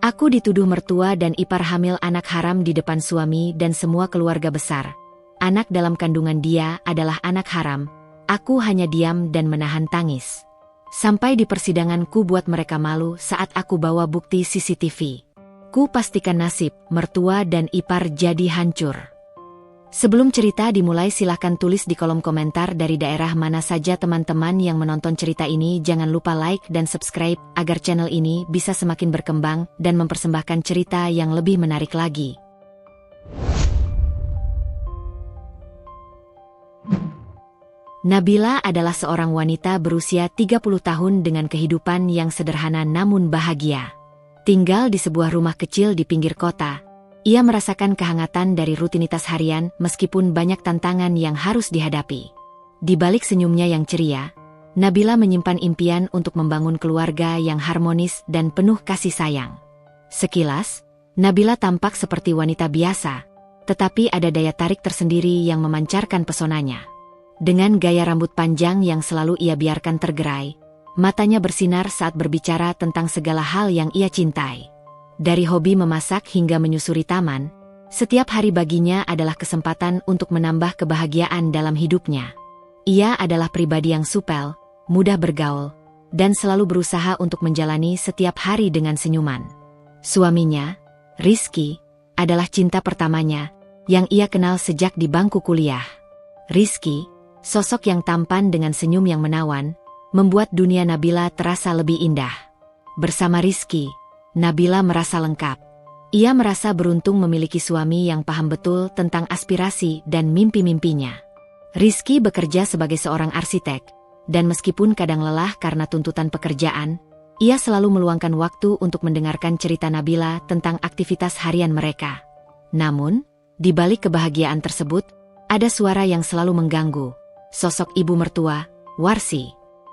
Aku dituduh mertua dan ipar hamil anak haram di depan suami dan semua keluarga besar. Anak dalam kandungan dia adalah anak haram. Aku hanya diam dan menahan tangis. Sampai di persidangan ku buat mereka malu saat aku bawa bukti CCTV. Ku pastikan nasib mertua dan ipar jadi hancur. Sebelum cerita dimulai silahkan tulis di kolom komentar dari daerah mana saja teman-teman yang menonton cerita ini. Jangan lupa like dan subscribe agar channel ini bisa semakin berkembang dan mempersembahkan cerita yang lebih menarik lagi. Nabila adalah seorang wanita berusia 30 tahun dengan kehidupan yang sederhana namun bahagia. Tinggal di sebuah rumah kecil di pinggir kota. Ia merasakan kehangatan dari rutinitas harian meskipun banyak tantangan yang harus dihadapi. Di balik senyumnya yang ceria, Nabila menyimpan impian untuk membangun keluarga yang harmonis dan penuh kasih sayang. Sekilas, Nabila tampak seperti wanita biasa, tetapi ada daya tarik tersendiri yang memancarkan pesonanya. Dengan gaya rambut panjang yang selalu ia biarkan tergerai, matanya bersinar saat berbicara tentang segala hal yang ia cintai. Dari hobi memasak hingga menyusuri taman, setiap hari baginya adalah kesempatan untuk menambah kebahagiaan dalam hidupnya. Ia adalah pribadi yang supel, mudah bergaul, dan selalu berusaha untuk menjalani setiap hari dengan senyuman. Suaminya, Rizky, adalah cinta pertamanya, yang ia kenal sejak di bangku kuliah. Rizky, sosok yang tampan dengan senyum yang menawan, membuat dunia Nabila terasa lebih indah. Bersama Rizky, Nabila merasa lengkap. Ia merasa beruntung memiliki suami yang paham betul tentang aspirasi dan mimpi-mimpinya. Rizky bekerja sebagai seorang arsitek, dan meskipun kadang lelah karena tuntutan pekerjaan, ia selalu meluangkan waktu untuk mendengarkan cerita Nabila tentang aktivitas harian mereka. Namun, di balik kebahagiaan tersebut, ada suara yang selalu mengganggu. Sosok ibu mertua, Warsi.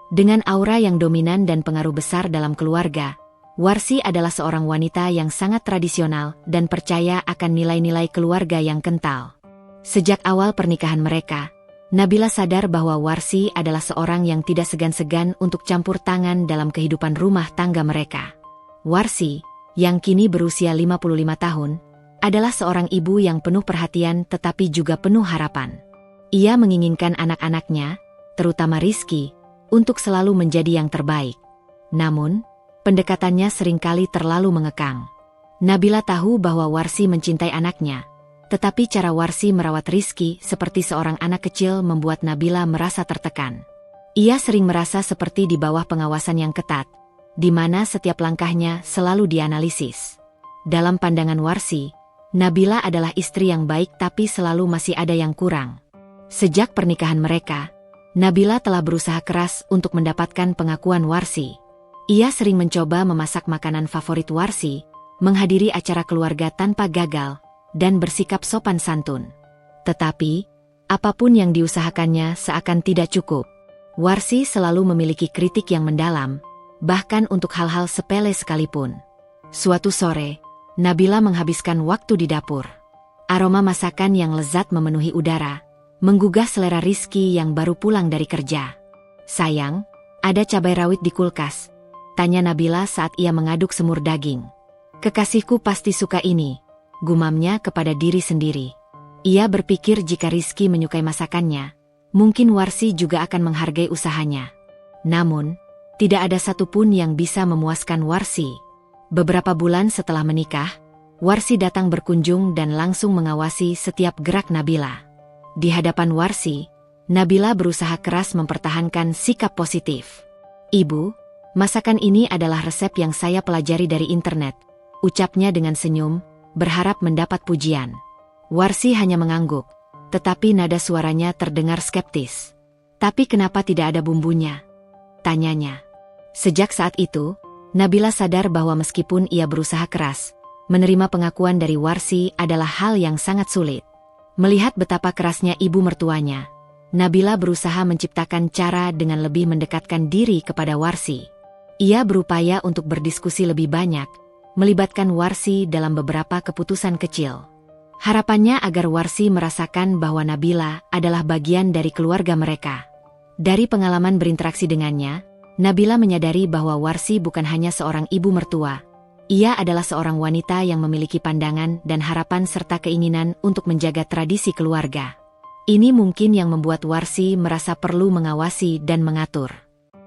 Dengan aura yang dominan dan pengaruh besar dalam keluarga, Warsi adalah seorang wanita yang sangat tradisional dan percaya akan nilai-nilai keluarga yang kental. Sejak awal pernikahan mereka, Nabila sadar bahwa Warsi adalah seorang yang tidak segan-segan untuk campur tangan dalam kehidupan rumah tangga mereka. Warsi, yang kini berusia 55 tahun, adalah seorang ibu yang penuh perhatian tetapi juga penuh harapan. Ia menginginkan anak-anaknya, terutama Rizky, untuk selalu menjadi yang terbaik. Namun, pendekatannya seringkali terlalu mengekang. Nabila tahu bahwa Warsi mencintai anaknya, tetapi cara Warsi merawat Rizky seperti seorang anak kecil membuat Nabila merasa tertekan. Ia sering merasa seperti di bawah pengawasan yang ketat, di mana setiap langkahnya selalu dianalisis. Dalam pandangan Warsi, Nabila adalah istri yang baik tapi selalu masih ada yang kurang. Sejak pernikahan mereka, Nabila telah berusaha keras untuk mendapatkan pengakuan Warsi. Ia sering mencoba memasak makanan favorit Warsi, menghadiri acara keluarga tanpa gagal, dan bersikap sopan santun. Tetapi, apapun yang diusahakannya seakan tidak cukup. Warsi selalu memiliki kritik yang mendalam, bahkan untuk hal-hal sepele sekalipun. Suatu sore, Nabila menghabiskan waktu di dapur. Aroma masakan yang lezat memenuhi udara, menggugah selera Rizky yang baru pulang dari kerja. "Sayang, ada cabai rawit di kulkas," tanya Nabila saat ia mengaduk semur daging. "Kekasihku pasti suka ini," gumamnya kepada diri sendiri. Ia berpikir jika Rizky menyukai masakannya, mungkin Warsi juga akan menghargai usahanya. Namun, tidak ada satupun yang bisa memuaskan Warsi. Beberapa bulan setelah menikah, Warsi datang berkunjung dan langsung mengawasi setiap gerak Nabila. Di hadapan Warsi, Nabila berusaha keras mempertahankan sikap positif. "Ibu, masakan ini adalah resep yang saya pelajari dari internet," ucapnya dengan senyum, berharap mendapat pujian. Warsi hanya mengangguk, tetapi nada suaranya terdengar skeptis. "Tapi kenapa tidak ada bumbunya?" tanyanya. Sejak saat itu, Nabila sadar bahwa meskipun ia berusaha keras, menerima pengakuan dari Warsi adalah hal yang sangat sulit. Melihat betapa kerasnya ibu mertuanya, Nabila berusaha menciptakan cara dengan lebih mendekatkan diri kepada Warsi. Ia berupaya untuk berdiskusi lebih banyak, melibatkan Warsi dalam beberapa keputusan kecil. Harapannya agar Warsi merasakan bahwa Nabila adalah bagian dari keluarga mereka. Dari pengalaman berinteraksi dengannya, Nabila menyadari bahwa Warsi bukan hanya seorang ibu mertua. Ia adalah seorang wanita yang memiliki pandangan dan harapan serta keinginan untuk menjaga tradisi keluarga. Ini mungkin yang membuat Warsi merasa perlu mengawasi dan mengatur.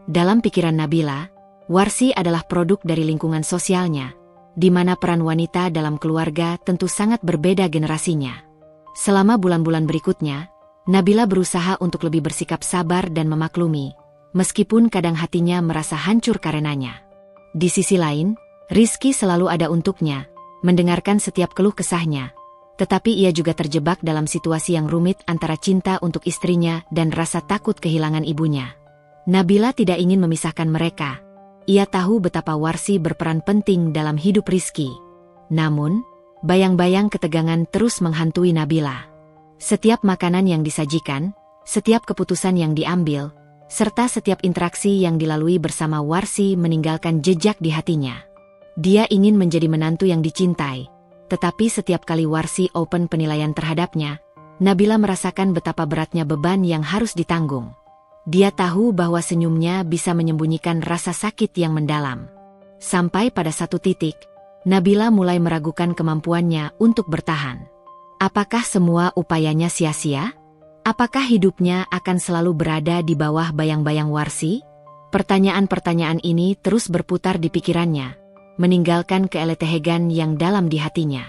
Dalam pikiran Nabila, Warsi adalah produk dari lingkungan sosialnya, di mana peran wanita dalam keluarga tentu sangat berbeda generasinya. Selama bulan-bulan berikutnya, Nabila berusaha untuk lebih bersikap sabar dan memaklumi, meskipun kadang hatinya merasa hancur karenanya. Di sisi lain, Rizky selalu ada untuknya, mendengarkan setiap keluh kesahnya. Tetapi ia juga terjebak dalam situasi yang rumit antara cinta untuk istrinya dan rasa takut kehilangan ibunya. Nabila tidak ingin memisahkan mereka. Ia tahu betapa Warsi berperan penting dalam hidup Rizky. Namun, bayang-bayang ketegangan terus menghantui Nabila. Setiap makanan yang disajikan, setiap keputusan yang diambil, serta setiap interaksi yang dilalui bersama Warsi meninggalkan jejak di hatinya. Dia ingin menjadi menantu yang dicintai, tetapi setiap kali Warsi open penilaian terhadapnya, Nabila merasakan betapa beratnya beban yang harus ditanggung. Dia tahu bahwa senyumnya bisa menyembunyikan rasa sakit yang mendalam. Sampai pada satu titik, Nabila mulai meragukan kemampuannya untuk bertahan. Apakah semua upayanya sia-sia? Apakah hidupnya akan selalu berada di bawah bayang-bayang Warsi? Pertanyaan-pertanyaan ini terus berputar di pikirannya, meninggalkan keeletehegan yang dalam di hatinya.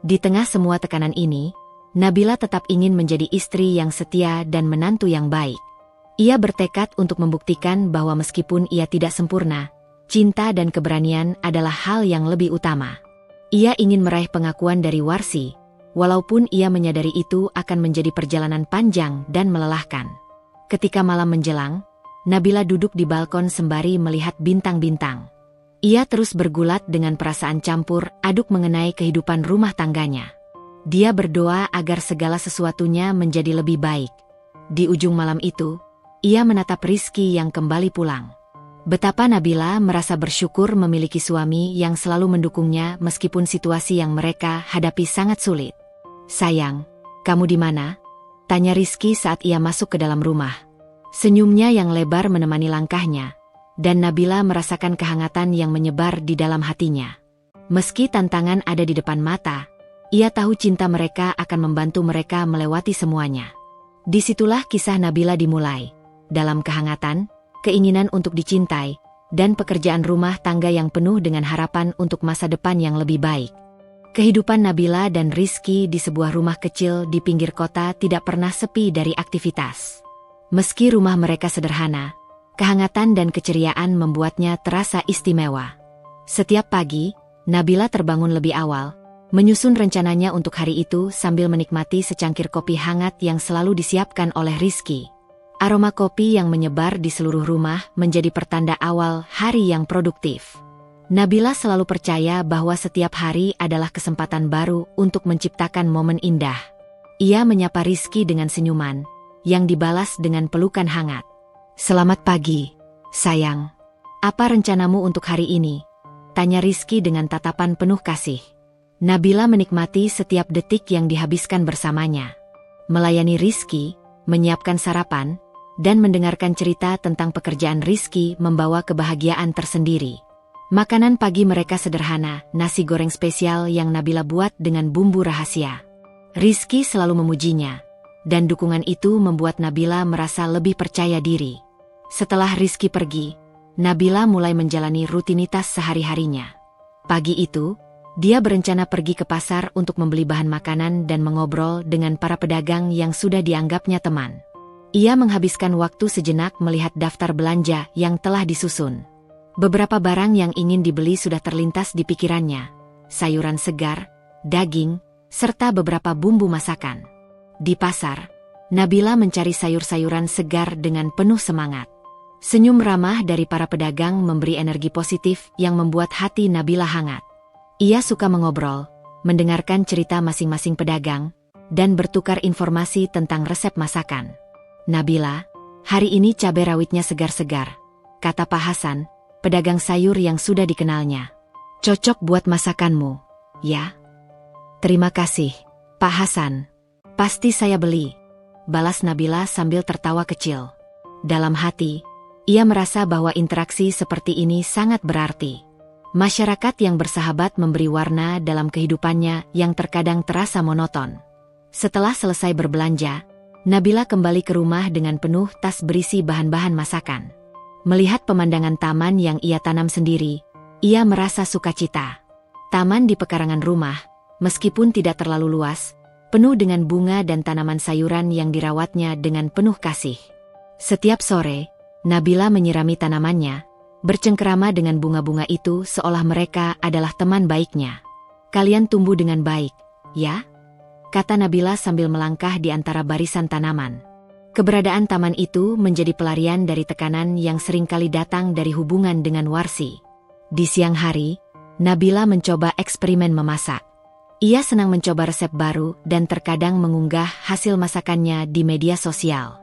Di tengah semua tekanan ini, Nabila tetap ingin menjadi istri yang setia dan menantu yang baik. Ia bertekad untuk membuktikan bahwa meskipun ia tidak sempurna, cinta dan keberanian adalah hal yang lebih utama. Ia ingin meraih pengakuan dari Warsi, walaupun ia menyadari itu akan menjadi perjalanan panjang dan melelahkan. Ketika malam menjelang, Nabila duduk di balkon sembari melihat bintang-bintang. Ia terus bergulat dengan perasaan campur aduk mengenai kehidupan rumah tangganya. Dia berdoa agar segala sesuatunya menjadi lebih baik. Di ujung malam itu, ia menatap Rizky yang kembali pulang. Betapa Nabila merasa bersyukur memiliki suami yang selalu mendukungnya meskipun situasi yang mereka hadapi sangat sulit. "Sayang, kamu di mana?" tanya Rizky saat ia masuk ke dalam rumah. Senyumnya yang lebar menemani langkahnya, dan Nabila merasakan kehangatan yang menyebar di dalam hatinya. Meski tantangan ada di depan mata, ia tahu cinta mereka akan membantu mereka melewati semuanya. Disitulah kisah Nabila dimulai. Dalam kehangatan, keinginan untuk dicintai, dan pekerjaan rumah tangga yang penuh dengan harapan untuk masa depan yang lebih baik. Kehidupan Nabila dan Rizky di sebuah rumah kecil di pinggir kota tidak pernah sepi dari aktivitas. Meski rumah mereka sederhana, kehangatan dan keceriaan membuatnya terasa istimewa. Setiap pagi, Nabila terbangun lebih awal, menyusun rencananya untuk hari itu sambil menikmati secangkir kopi hangat yang selalu disiapkan oleh Rizky. Aroma kopi yang menyebar di seluruh rumah menjadi pertanda awal hari yang produktif. Nabila selalu percaya bahwa setiap hari adalah kesempatan baru untuk menciptakan momen indah. Ia menyapa Rizky dengan senyuman, yang dibalas dengan pelukan hangat. "Selamat pagi, sayang. Apa rencanamu untuk hari ini?" tanya Rizky dengan tatapan penuh kasih. Nabila menikmati setiap detik yang dihabiskan bersamanya. Melayani Rizky, menyiapkan sarapan, dan mendengarkan cerita tentang pekerjaan Rizky membawa kebahagiaan tersendiri. Makanan pagi mereka sederhana, nasi goreng spesial yang Nabila buat dengan bumbu rahasia. Rizky selalu memujinya, dan dukungan itu membuat Nabila merasa lebih percaya diri. Setelah Rizky pergi, Nabila mulai menjalani rutinitas sehari-harinya. Pagi itu, dia berencana pergi ke pasar untuk membeli bahan makanan dan mengobrol dengan para pedagang yang sudah dianggapnya teman. Ia menghabiskan waktu sejenak melihat daftar belanja yang telah disusun. Beberapa barang yang ingin dibeli sudah terlintas di pikirannya. Sayuran segar, daging, serta beberapa bumbu masakan. Di pasar, Nabila mencari sayur-sayuran segar dengan penuh semangat. Senyum ramah dari para pedagang memberi energi positif yang membuat hati Nabila hangat. Ia suka mengobrol, mendengarkan cerita masing-masing pedagang, dan bertukar informasi tentang resep masakan. "Nabila, hari ini cabai rawitnya segar-segar," kata Pak Hasan, pedagang sayur yang sudah dikenalnya. "Cocok buat masakanmu, ya?" "Terima kasih, Pak Hasan. Pasti saya beli," balas Nabila sambil tertawa kecil. Dalam hati, ia merasa bahwa interaksi seperti ini sangat berarti. Masyarakat yang bersahabat memberi warna dalam kehidupannya yang terkadang terasa monoton. Setelah selesai berbelanja, Nabila kembali ke rumah dengan penuh tas berisi bahan-bahan masakan. Melihat pemandangan taman yang ia tanam sendiri, ia merasa sukacita. Taman di pekarangan rumah, meskipun tidak terlalu luas, penuh dengan bunga dan tanaman sayuran yang dirawatnya dengan penuh kasih. Setiap sore, Nabila menyirami tanamannya, bercengkerama dengan bunga-bunga itu seolah mereka adalah teman baiknya. "Kalian tumbuh dengan baik, ya?" kata Nabila sambil melangkah di antara barisan tanaman. Keberadaan taman itu menjadi pelarian dari tekanan yang seringkali datang dari hubungan dengan Warsi. Di siang hari, Nabila mencoba eksperimen memasak. Ia senang mencoba resep baru dan terkadang mengunggah hasil masakannya di media sosial.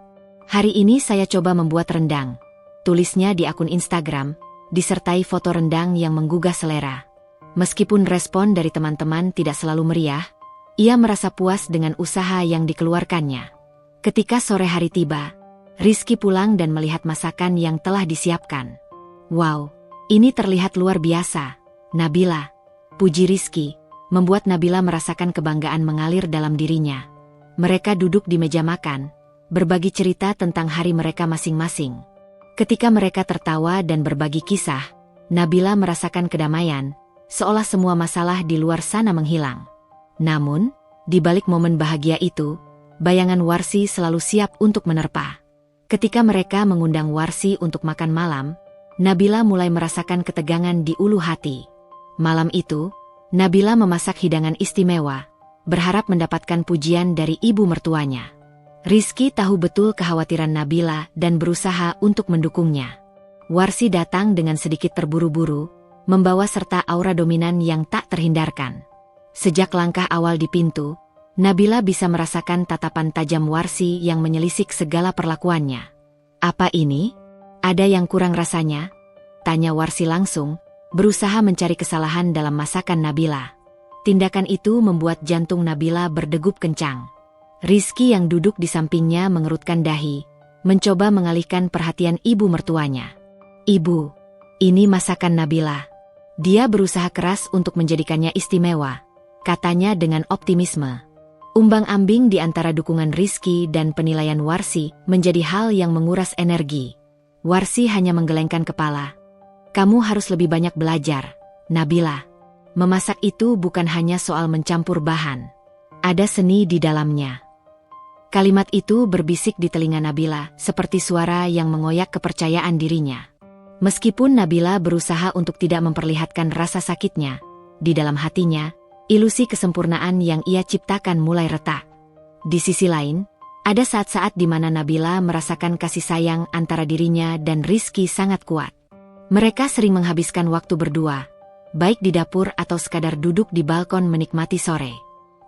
"Hari ini saya coba membuat rendang," tulisnya di akun Instagram, disertai foto rendang yang menggugah selera. Meskipun respon dari teman-teman tidak selalu meriah, ia merasa puas dengan usaha yang dikeluarkannya. Ketika sore hari tiba, Rizky pulang dan melihat masakan yang telah disiapkan. "Wow, ini terlihat luar biasa, Nabila," puji Rizky, membuat Nabila merasakan kebanggaan mengalir dalam dirinya. Mereka duduk di meja makan, berbagi cerita tentang hari mereka masing-masing. Ketika mereka tertawa dan berbagi kisah, Nabila merasakan kedamaian, seolah semua masalah di luar sana menghilang. Namun, di balik momen bahagia itu, bayangan Warsi selalu siap untuk menerpa. Ketika mereka mengundang Warsi untuk makan malam, Nabila mulai merasakan ketegangan di ulu hati. Malam itu, Nabila memasak hidangan istimewa, berharap mendapatkan pujian dari ibu mertuanya. Rizky tahu betul kekhawatiran Nabila dan berusaha untuk mendukungnya. Warsi datang dengan sedikit terburu-buru, membawa serta aura dominan yang tak terhindarkan. Sejak langkah awal di pintu, Nabila bisa merasakan tatapan tajam Warsi yang menelisik segala perlakuannya. "Apa ini? Ada yang kurang rasanya?" tanya Warsi langsung, berusaha mencari kesalahan dalam masakan Nabila. Tindakan itu membuat jantung Nabila berdegup kencang. Rizky yang duduk di sampingnya mengerutkan dahi, mencoba mengalihkan perhatian ibu mertuanya. "Ibu, ini masakan Nabila. Dia berusaha keras untuk menjadikannya istimewa," katanya dengan optimisme. Umbang-ambing di antara dukungan Rizky dan penilaian Warsi menjadi hal yang menguras energi. Warsi hanya menggelengkan kepala. "Kamu harus lebih banyak belajar, Nabila. Memasak itu bukan hanya soal mencampur bahan. Ada seni di dalamnya." Kalimat itu berbisik di telinga Nabila seperti suara yang mengoyak kepercayaan dirinya. Meskipun Nabila berusaha untuk tidak memperlihatkan rasa sakitnya, di dalam hatinya, ilusi kesempurnaan yang ia ciptakan mulai retak. Di sisi lain, ada saat-saat di mana Nabila merasakan kasih sayang antara dirinya dan Rizky sangat kuat. Mereka sering menghabiskan waktu berdua, baik di dapur atau sekadar duduk di balkon menikmati sore.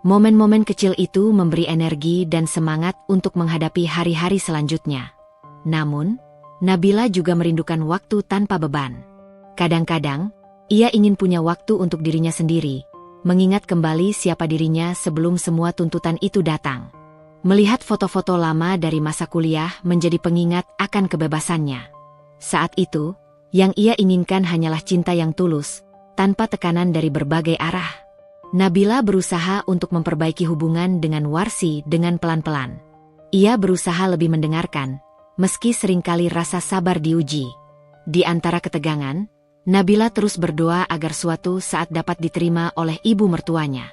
Momen-momen kecil itu memberi energi dan semangat untuk menghadapi hari-hari selanjutnya. Namun, Nabila juga merindukan waktu tanpa beban. Kadang-kadang, ia ingin punya waktu untuk dirinya sendiri, mengingat kembali siapa dirinya sebelum semua tuntutan itu datang. Melihat foto-foto lama dari masa kuliah menjadi pengingat akan kebebasannya. Saat itu, yang ia inginkan hanyalah cinta yang tulus, tanpa tekanan dari berbagai arah. Nabila berusaha untuk memperbaiki hubungan dengan Warsi dengan pelan-pelan. Ia berusaha lebih mendengarkan, meski seringkali rasa sabar diuji. Di antara ketegangan, Nabila terus berdoa agar suatu saat dapat diterima oleh ibu mertuanya.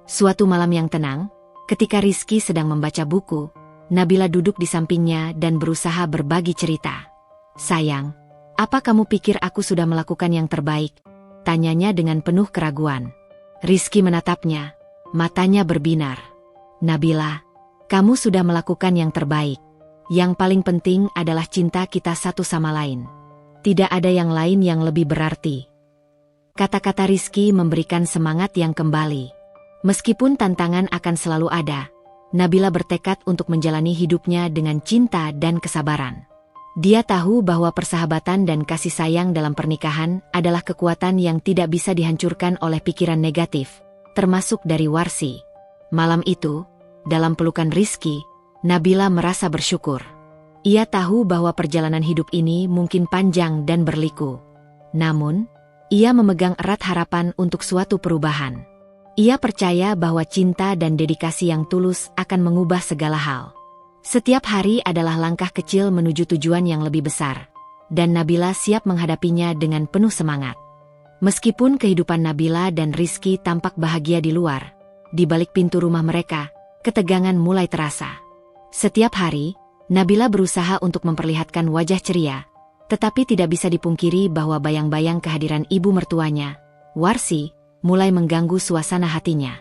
Suatu malam yang tenang, ketika Rizky sedang membaca buku, Nabila duduk di sampingnya dan berusaha berbagi cerita. "Sayang, apa kamu pikir aku sudah melakukan yang terbaik?" tanyanya dengan penuh keraguan. Rizky menatapnya, matanya berbinar. "Nabila, kamu sudah melakukan yang terbaik. Yang paling penting adalah cinta kita satu sama lain. Tidak ada yang lain yang lebih berarti." Kata-kata Rizky memberikan semangat yang kembali. Meskipun tantangan akan selalu ada, Nabila bertekad untuk menjalani hidupnya dengan cinta dan kesabaran. Dia tahu bahwa persahabatan dan kasih sayang dalam pernikahan adalah kekuatan yang tidak bisa dihancurkan oleh pikiran negatif, termasuk dari Warsi. Malam itu, dalam pelukan Rizky, Nabila merasa bersyukur. Ia tahu bahwa perjalanan hidup ini mungkin panjang dan berliku. Namun, Ia memegang erat harapan untuk suatu perubahan. Ia percaya bahwa cinta dan dedikasi yang tulus akan mengubah segala hal. Setiap hari adalah langkah kecil menuju tujuan yang lebih besar, dan Nabila siap menghadapinya dengan penuh semangat. Meskipun kehidupan Nabila dan Rizky tampak bahagia di luar, di balik pintu rumah mereka, ketegangan mulai terasa. Setiap hari, Nabila berusaha untuk memperlihatkan wajah ceria, tetapi tidak bisa dipungkiri bahwa bayang-bayang kehadiran ibu mertuanya, Warsi, mulai mengganggu suasana hatinya.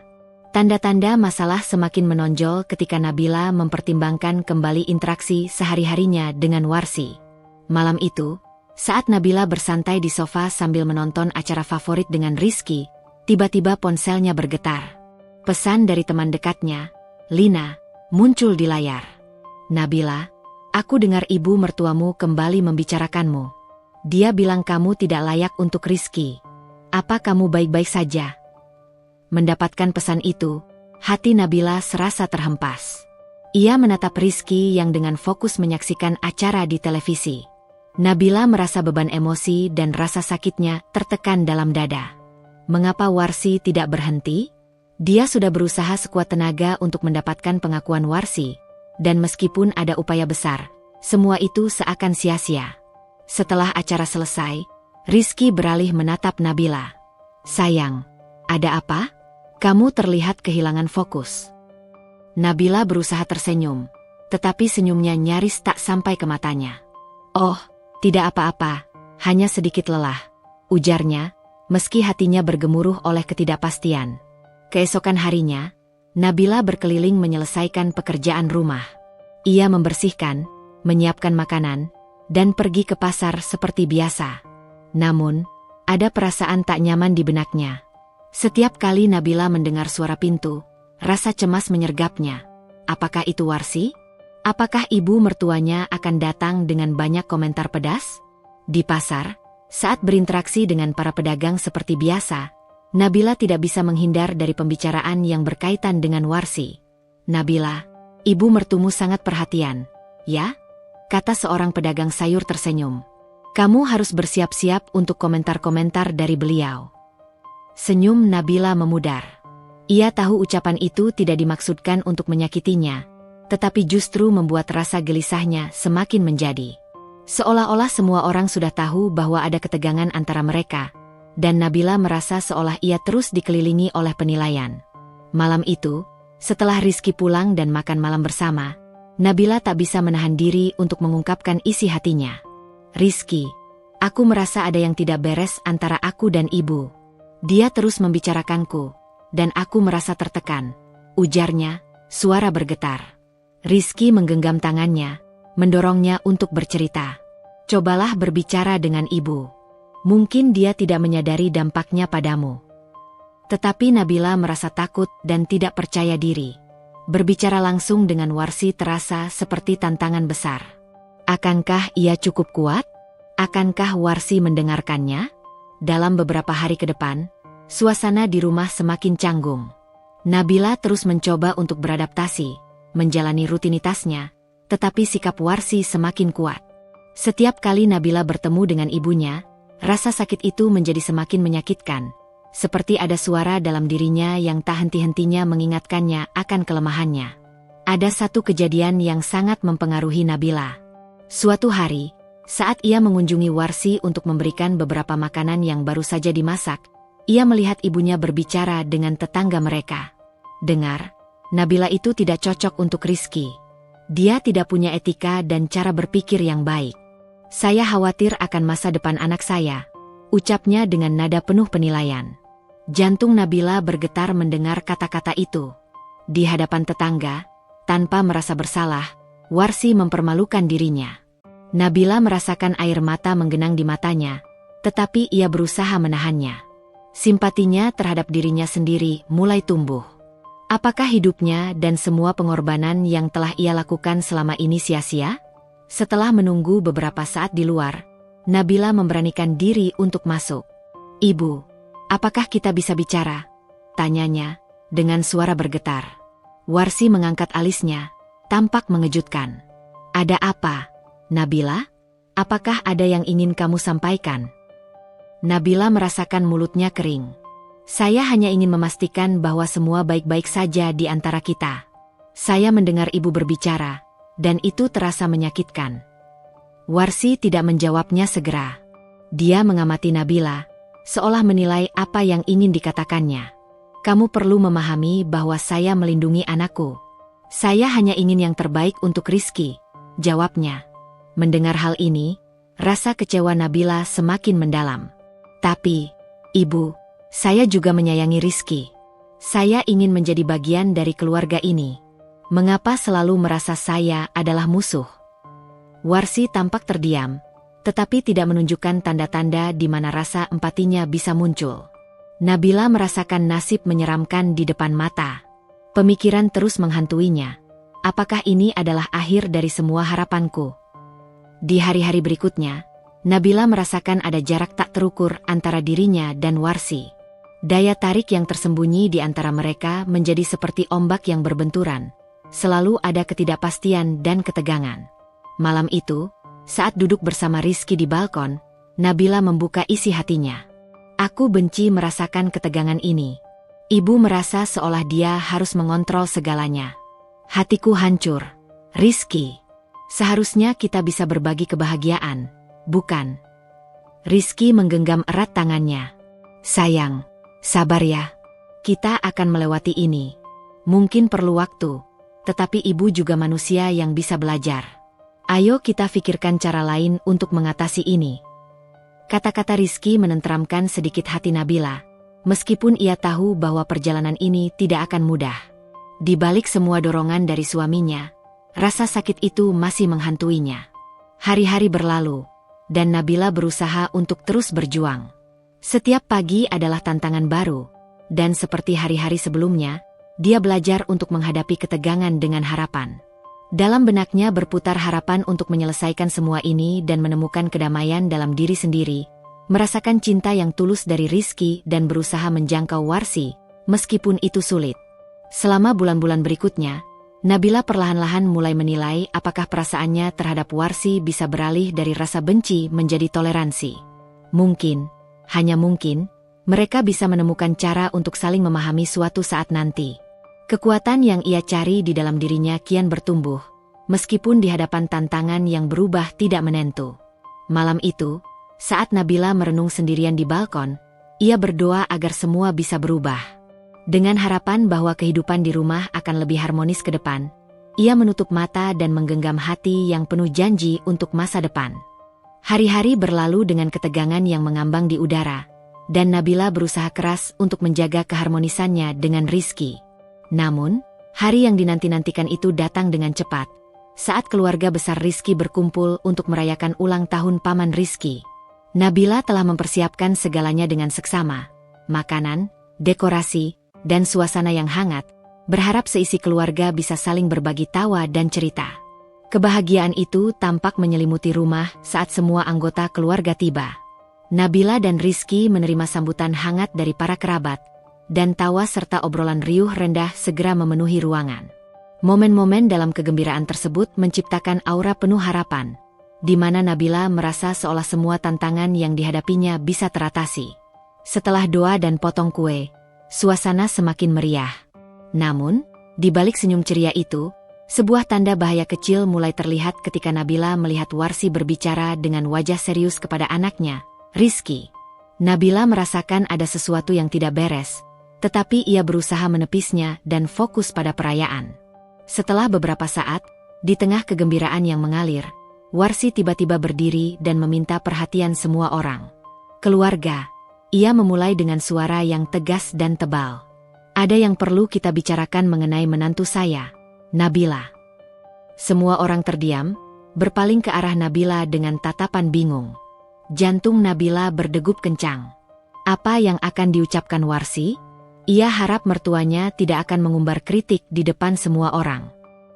Tanda-tanda masalah semakin menonjol ketika Nabila mempertimbangkan kembali interaksi sehari-harinya dengan Warsi. Malam itu, saat Nabila bersantai di sofa sambil menonton acara favorit dengan Rizky, tiba-tiba ponselnya bergetar. Pesan dari teman dekatnya, Lina, muncul di layar. Nabila, aku dengar ibu mertuamu kembali membicarakanmu. Dia bilang kamu tidak layak untuk Rizky. Apa kamu baik-baik saja? Mendapatkan pesan itu, hati Nabila serasa terhempas. Ia menatap Rizky yang dengan fokus menyaksikan acara di televisi. Nabila merasa beban emosi dan rasa sakitnya tertekan dalam dada. Mengapa Warsi tidak berhenti? Dia sudah berusaha sekuat tenaga untuk mendapatkan pengakuan Warsi, dan meskipun ada upaya besar, semua itu seakan sia-sia. Setelah acara selesai, Rizky beralih menatap Nabila. Sayang, ada apa? Kamu terlihat kehilangan fokus. Nabila berusaha tersenyum, tetapi senyumnya nyaris tak sampai ke matanya. Oh, tidak apa-apa, hanya sedikit lelah, ujarnya, meski hatinya bergemuruh oleh ketidakpastian. Keesokan harinya, Nabila berkeliling menyelesaikan pekerjaan rumah. Ia membersihkan, menyiapkan makanan, dan pergi ke pasar seperti biasa. Namun, ada perasaan tak nyaman di benaknya. Setiap kali Nabila mendengar suara pintu, rasa cemas menyergapnya. Apakah itu Warsi? Apakah ibu mertuanya akan datang dengan banyak komentar pedas? Di pasar, saat berinteraksi dengan para pedagang seperti biasa, Nabila tidak bisa menghindar dari pembicaraan yang berkaitan dengan Warsi. Nabila, ibu mertumu sangat perhatian, ya? Kata seorang pedagang sayur tersenyum. Kamu harus bersiap-siap untuk komentar-komentar dari beliau. Senyum Nabila memudar. Ia tahu ucapan itu tidak dimaksudkan untuk menyakitinya, tetapi justru membuat rasa gelisahnya semakin menjadi. Seolah-olah semua orang sudah tahu bahwa ada ketegangan antara mereka, dan Nabila merasa seolah ia terus dikelilingi oleh penilaian. Malam itu, setelah Rizky pulang dan makan malam bersama, Nabila tak bisa menahan diri untuk mengungkapkan isi hatinya. Rizky, aku merasa ada yang tidak beres antara aku dan ibu. Dia terus membicarakanku, dan aku merasa tertekan, ujarnya, suara bergetar. Rizky menggenggam tangannya, mendorongnya untuk bercerita. Cobalah berbicara dengan ibu. Mungkin dia tidak menyadari dampaknya padamu. Tetapi Nabila merasa takut dan tidak percaya diri. Berbicara langsung dengan Warsi terasa seperti tantangan besar. Akankah ia cukup kuat? Akankah Warsi mendengarkannya? Dalam beberapa hari ke depan, suasana di rumah semakin canggung. Nabila terus mencoba untuk beradaptasi, menjalani rutinitasnya, tetapi sikap Warsi semakin kuat. Setiap kali Nabila bertemu dengan ibunya, rasa sakit itu menjadi semakin menyakitkan, seperti ada suara dalam dirinya yang tak henti-hentinya mengingatkannya akan kelemahannya. Ada satu kejadian yang sangat mempengaruhi Nabila. Suatu hari, saat ia mengunjungi Warsi untuk memberikan beberapa makanan yang baru saja dimasak, ia melihat ibunya berbicara dengan tetangga mereka. Dengar, Nabila itu tidak cocok untuk Rizky. Dia tidak punya etika dan cara berpikir yang baik. Saya khawatir akan masa depan anak saya, ucapnya dengan nada penuh penilaian. Jantung Nabila bergetar mendengar kata-kata itu. Di hadapan tetangga, tanpa merasa bersalah, Warsi mempermalukan dirinya. Nabila merasakan air mata menggenang di matanya, tetapi ia berusaha menahannya. Simpatinya terhadap dirinya sendiri mulai tumbuh. Apakah hidupnya dan semua pengorbanan yang telah ia lakukan selama ini sia-sia? Setelah menunggu beberapa saat di luar, Nabila memberanikan diri untuk masuk. "Ibu, apakah kita bisa bicara?" tanyanya, dengan suara bergetar. Warsi mengangkat alisnya, tampak mengejutkan. "Ada apa, Nabila? Apakah ada yang ingin kamu sampaikan?" Nabila merasakan mulutnya kering. Saya hanya ingin memastikan bahwa semua baik-baik saja di antara kita. Saya mendengar ibu berbicara, dan itu terasa menyakitkan. Warsi tidak menjawabnya segera. Dia mengamati Nabila, seolah menilai apa yang ingin dikatakannya. Kamu perlu memahami bahwa saya melindungi anakku. Saya hanya ingin yang terbaik untuk Rizky, jawabnya. Mendengar hal ini, rasa kecewa Nabila semakin mendalam. Tapi, Ibu, saya juga menyayangi Rizky. Saya ingin menjadi bagian dari keluarga ini. Mengapa selalu merasa saya adalah musuh? Warsi tampak terdiam, tetapi tidak menunjukkan tanda-tanda di mana rasa empatinya bisa muncul. Nabila merasakan nasib menyeramkan di depan mata. Pemikiran terus menghantuinya. Apakah ini adalah akhir dari semua harapanku? Di hari-hari berikutnya, Nabila merasakan ada jarak tak terukur antara dirinya dan Warsi. Daya tarik yang tersembunyi di antara mereka menjadi seperti ombak yang berbenturan. Selalu ada ketidakpastian dan ketegangan. Malam itu, saat duduk bersama Rizky di balkon, Nabila membuka isi hatinya. Aku benci merasakan ketegangan ini. Ibu merasa seolah dia harus mengontrol segalanya. Hatiku hancur. Rizky, seharusnya kita bisa berbagi kebahagiaan, bukan? Rizky menggenggam erat tangannya. Sayang, sabar ya. Kita akan melewati ini. Mungkin perlu waktu, tetapi ibu juga manusia yang bisa belajar. Ayo kita pikirkan cara lain untuk mengatasi ini. Kata-kata Rizky menenteramkan sedikit hati Nabila, meskipun ia tahu bahwa perjalanan ini tidak akan mudah. Di balik semua dorongan dari suaminya, rasa sakit itu masih menghantuinya. Hari-hari berlalu, dan Nabila berusaha untuk terus berjuang. Setiap pagi adalah tantangan baru, dan seperti hari-hari sebelumnya, dia belajar untuk menghadapi ketegangan dengan harapan. Dalam benaknya berputar harapan untuk menyelesaikan semua ini dan menemukan kedamaian dalam diri sendiri, merasakan cinta yang tulus dari Rizky dan berusaha menjangkau Warsi, meskipun itu sulit. Selama bulan-bulan berikutnya, Nabila perlahan-lahan mulai menilai apakah perasaannya terhadap Warsi bisa beralih dari rasa benci menjadi toleransi. Mungkin, hanya mungkin, mereka bisa menemukan cara untuk saling memahami suatu saat nanti. Kekuatan yang ia cari di dalam dirinya kian bertumbuh, meskipun di hadapan tantangan yang berubah tidak menentu. Malam itu, saat Nabila merenung sendirian di balkon, ia berdoa agar semua bisa berubah. Dengan harapan bahwa kehidupan di rumah akan lebih harmonis ke depan, ia menutup mata dan menggenggam hati yang penuh janji untuk masa depan. Hari-hari berlalu dengan ketegangan yang mengambang di udara, dan Nabila berusaha keras untuk menjaga keharmonisannya dengan Rizky. Namun, hari yang dinanti-nantikan itu datang dengan cepat, saat keluarga besar Rizky berkumpul untuk merayakan ulang tahun paman Rizky. Nabila telah mempersiapkan segalanya dengan seksama, makanan, dekorasi, dan suasana yang hangat, berharap seisi keluarga bisa saling berbagi tawa dan cerita. Kebahagiaan itu tampak menyelimuti rumah saat semua anggota keluarga tiba. Nabila dan Rizky menerima sambutan hangat dari para kerabat, dan tawa serta obrolan riuh rendah segera memenuhi ruangan. Momen-momen dalam kegembiraan tersebut menciptakan aura penuh harapan, di mana Nabila merasa seolah semua tantangan yang dihadapinya bisa teratasi. Setelah doa dan potong kue, suasana semakin meriah. Namun, di balik senyum ceria itu, sebuah tanda bahaya kecil mulai terlihat ketika Nabila melihat Warsi berbicara dengan wajah serius kepada anaknya, Rizky. Nabila merasakan ada sesuatu yang tidak beres, tetapi ia berusaha menepisnya dan fokus pada perayaan. Setelah beberapa saat, di tengah kegembiraan yang mengalir, Warsi tiba-tiba berdiri dan meminta perhatian semua orang. Keluarga, ia memulai dengan suara yang tegas dan tebal. Ada yang perlu kita bicarakan mengenai menantu saya, Nabila. Semua orang terdiam, berpaling ke arah Nabila dengan tatapan bingung. Jantung Nabila berdegup kencang. Apa yang akan diucapkan Warsi? Ia harap mertuanya tidak akan mengumbar kritik di depan semua orang.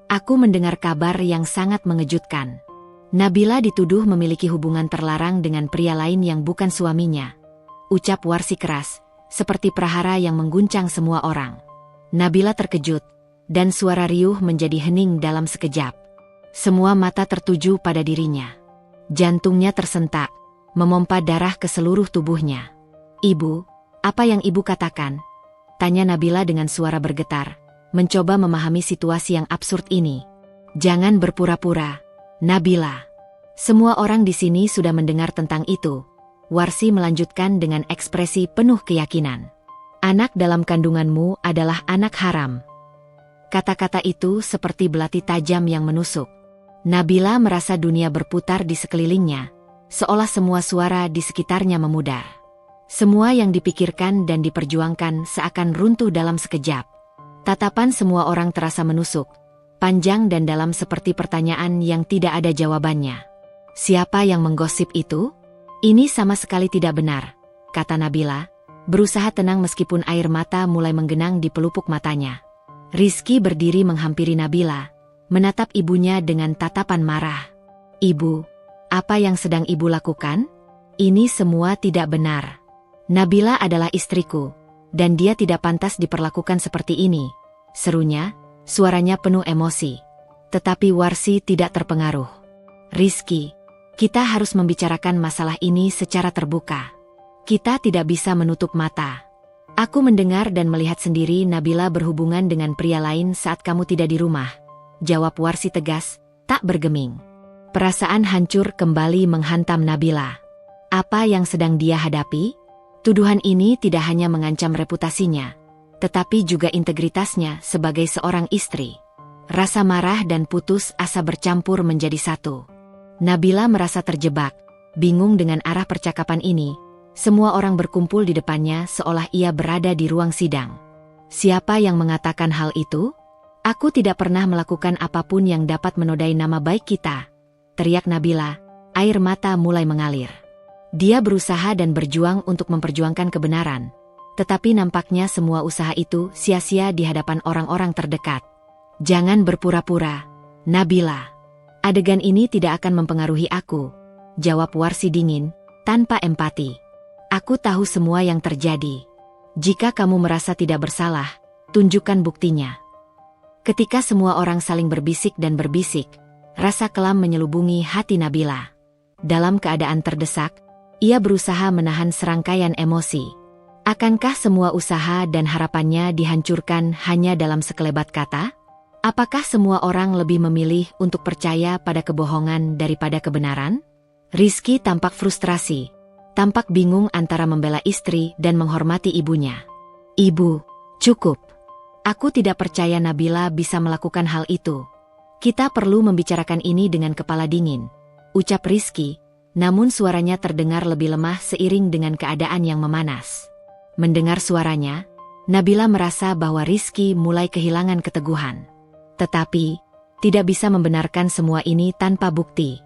Aku mendengar kabar yang sangat mengejutkan. Nabila dituduh memiliki hubungan terlarang dengan pria lain yang bukan suaminya. Ucap Warsi keras, seperti prahara yang mengguncang semua orang. Nabila terkejut, dan suara riuh menjadi hening dalam sekejap. Semua mata tertuju pada dirinya. Jantungnya tersentak, memompa darah ke seluruh tubuhnya. "Ibu, apa yang ibu katakan?" tanya Nabila dengan suara bergetar, mencoba memahami situasi yang absurd ini. "Jangan berpura-pura, Nabila. Semua orang di sini sudah mendengar tentang itu," Warsi melanjutkan dengan ekspresi penuh keyakinan. "Anak dalam kandunganmu adalah anak haram." Kata-kata itu seperti belati tajam yang menusuk. Nabila merasa dunia berputar di sekelilingnya, seolah semua suara di sekitarnya memudar. Semua yang dipikirkan dan diperjuangkan seakan runtuh dalam sekejap. Tatapan semua orang terasa menusuk, panjang dan dalam seperti pertanyaan yang tidak ada jawabannya. "Siapa yang menggosip itu? Ini sama sekali tidak benar," kata Nabila, berusaha tenang meskipun air mata mulai menggenang di pelupuk matanya. Rizky berdiri menghampiri Nabila, menatap ibunya dengan tatapan marah. "Ibu, apa yang sedang ibu lakukan? Ini semua tidak benar. Nabila adalah istriku, dan dia tidak pantas diperlakukan seperti ini," serunya, suaranya penuh emosi. Tetapi Warsi tidak terpengaruh. "Rizky, kita harus membicarakan masalah ini secara terbuka. Kita tidak bisa menutup mata. Aku mendengar dan melihat sendiri Nabila berhubungan dengan pria lain saat kamu tidak di rumah," jawab Warsi tegas, tak bergeming. Perasaan hancur kembali menghantam Nabila. Apa yang sedang dia hadapi? Tuduhan ini tidak hanya mengancam reputasinya, tetapi juga integritasnya sebagai seorang istri. Rasa marah dan putus asa bercampur menjadi satu. Nabila merasa terjebak, bingung dengan arah percakapan ini. Semua orang berkumpul di depannya seolah ia berada di ruang sidang. "Siapa yang mengatakan hal itu? Aku tidak pernah melakukan apapun yang dapat menodai nama baik kita," teriak Nabila, air mata mulai mengalir. Dia berusaha dan berjuang untuk memperjuangkan kebenaran, tetapi nampaknya semua usaha itu sia-sia di hadapan orang-orang terdekat. "Jangan berpura-pura, Nabila. Adegan ini tidak akan mempengaruhi aku," jawab Warsi dingin, tanpa empati. "Aku tahu semua yang terjadi. Jika kamu merasa tidak bersalah, tunjukkan buktinya." Ketika semua orang saling berbisik dan berbisik, rasa kelam menyelubungi hati Nabila. Dalam keadaan terdesak, ia berusaha menahan serangkaian emosi. Akankah semua usaha dan harapannya dihancurkan hanya dalam sekelebat kata? Apakah semua orang lebih memilih untuk percaya pada kebohongan daripada kebenaran? Rizky tampak frustrasi, tampak bingung antara membela istri dan menghormati ibunya. "Ibu, cukup. Aku tidak percaya Nabila bisa melakukan hal itu. Kita perlu membicarakan ini dengan kepala dingin," ucap Rizky, namun suaranya terdengar lebih lemah seiring dengan keadaan yang memanas. Mendengar suaranya, Nabila merasa bahwa Rizky mulai kehilangan keteguhan. Tetapi, tidak bisa membenarkan semua ini tanpa bukti.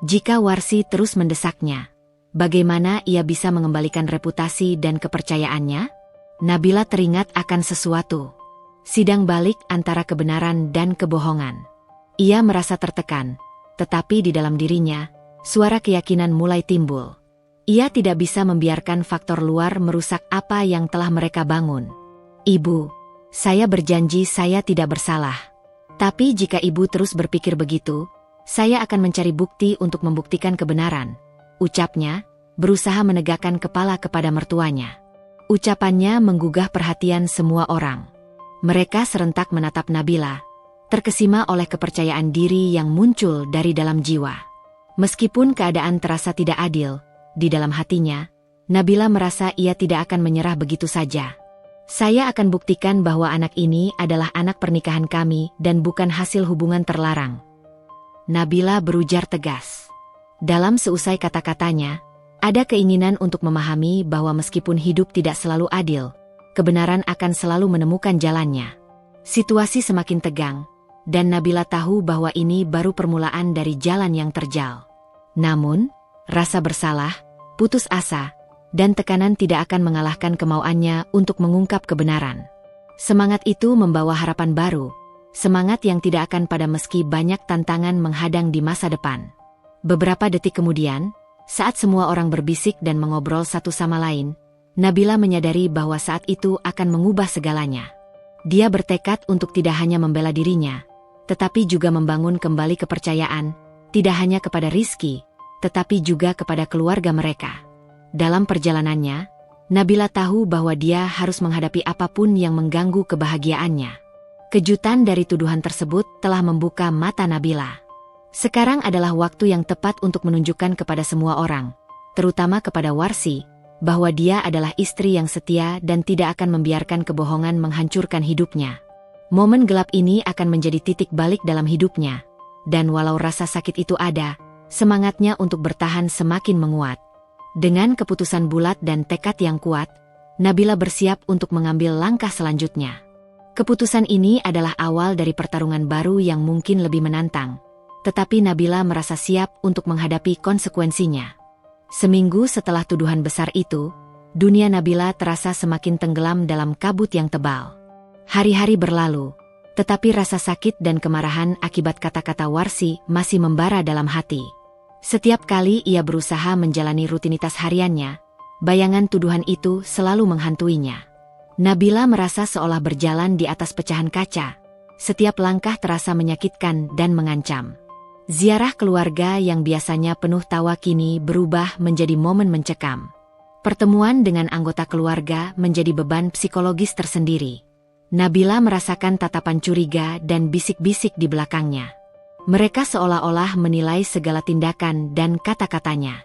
Jika Warsi terus mendesaknya, bagaimana ia bisa mengembalikan reputasi dan kepercayaannya? Nabila teringat akan sesuatu. Sidang balik antara kebenaran dan kebohongan. Ia merasa tertekan, tetapi di dalam dirinya, suara keyakinan mulai timbul. Ia tidak bisa membiarkan faktor luar merusak apa yang telah mereka bangun. "Ibu, saya berjanji saya tidak bersalah. Tapi jika ibu terus berpikir begitu, saya akan mencari bukti untuk membuktikan kebenaran," ucapnya, berusaha menegakkan kepala kepada mertuanya. Ucapannya menggugah perhatian semua orang. Mereka serentak menatap Nabila, terkesima oleh kepercayaan diri yang muncul dari dalam jiwa. Meskipun keadaan terasa tidak adil, di dalam hatinya, Nabila merasa ia tidak akan menyerah begitu saja. "Saya akan buktikan bahwa anak ini adalah anak pernikahan kami dan bukan hasil hubungan terlarang," Nabila berujar tegas. Dalam seusai kata-katanya, ada keinginan untuk memahami bahwa meskipun hidup tidak selalu adil, kebenaran akan selalu menemukan jalannya. Situasi semakin tegang, dan Nabila tahu bahwa ini baru permulaan dari jalan yang terjal. Namun, rasa bersalah, putus asa, dan tekanan tidak akan mengalahkan kemauannya untuk mengungkap kebenaran. Semangat itu membawa harapan baru, semangat yang tidak akan padam meski banyak tantangan menghadang di masa depan. Beberapa detik kemudian, saat semua orang berbisik dan mengobrol satu sama lain, Nabila menyadari bahwa saat itu akan mengubah segalanya. Dia bertekad untuk tidak hanya membela dirinya, tetapi juga membangun kembali kepercayaan, tidak hanya kepada Rizky, tetapi juga kepada keluarga mereka. Dalam perjalanannya, Nabila tahu bahwa dia harus menghadapi apapun yang mengganggu kebahagiaannya. Kejutan dari tuduhan tersebut telah membuka mata Nabila. Sekarang adalah waktu yang tepat untuk menunjukkan kepada semua orang, terutama kepada Warsi, bahwa dia adalah istri yang setia dan tidak akan membiarkan kebohongan menghancurkan hidupnya. Momen gelap ini akan menjadi titik balik dalam hidupnya, dan walau rasa sakit itu ada, semangatnya untuk bertahan semakin menguat. Dengan keputusan bulat dan tekad yang kuat, Nabila bersiap untuk mengambil langkah selanjutnya. Keputusan ini adalah awal dari pertarungan baru yang mungkin lebih menantang, tetapi Nabila merasa siap untuk menghadapi konsekuensinya. Seminggu setelah tuduhan besar itu, dunia Nabila terasa semakin tenggelam dalam kabut yang tebal. Hari-hari berlalu, tetapi rasa sakit dan kemarahan akibat kata-kata Warsi masih membara dalam hati. Setiap kali ia berusaha menjalani rutinitas hariannya, bayangan tuduhan itu selalu menghantuinya. Nabila merasa seolah berjalan di atas pecahan kaca. Setiap langkah terasa menyakitkan dan mengancam. Ziarah keluarga yang biasanya penuh tawa kini berubah menjadi momen mencekam. Pertemuan dengan anggota keluarga menjadi beban psikologis tersendiri. Nabila merasakan tatapan curiga dan bisik-bisik di belakangnya. Mereka seolah-olah menilai segala tindakan dan kata-katanya.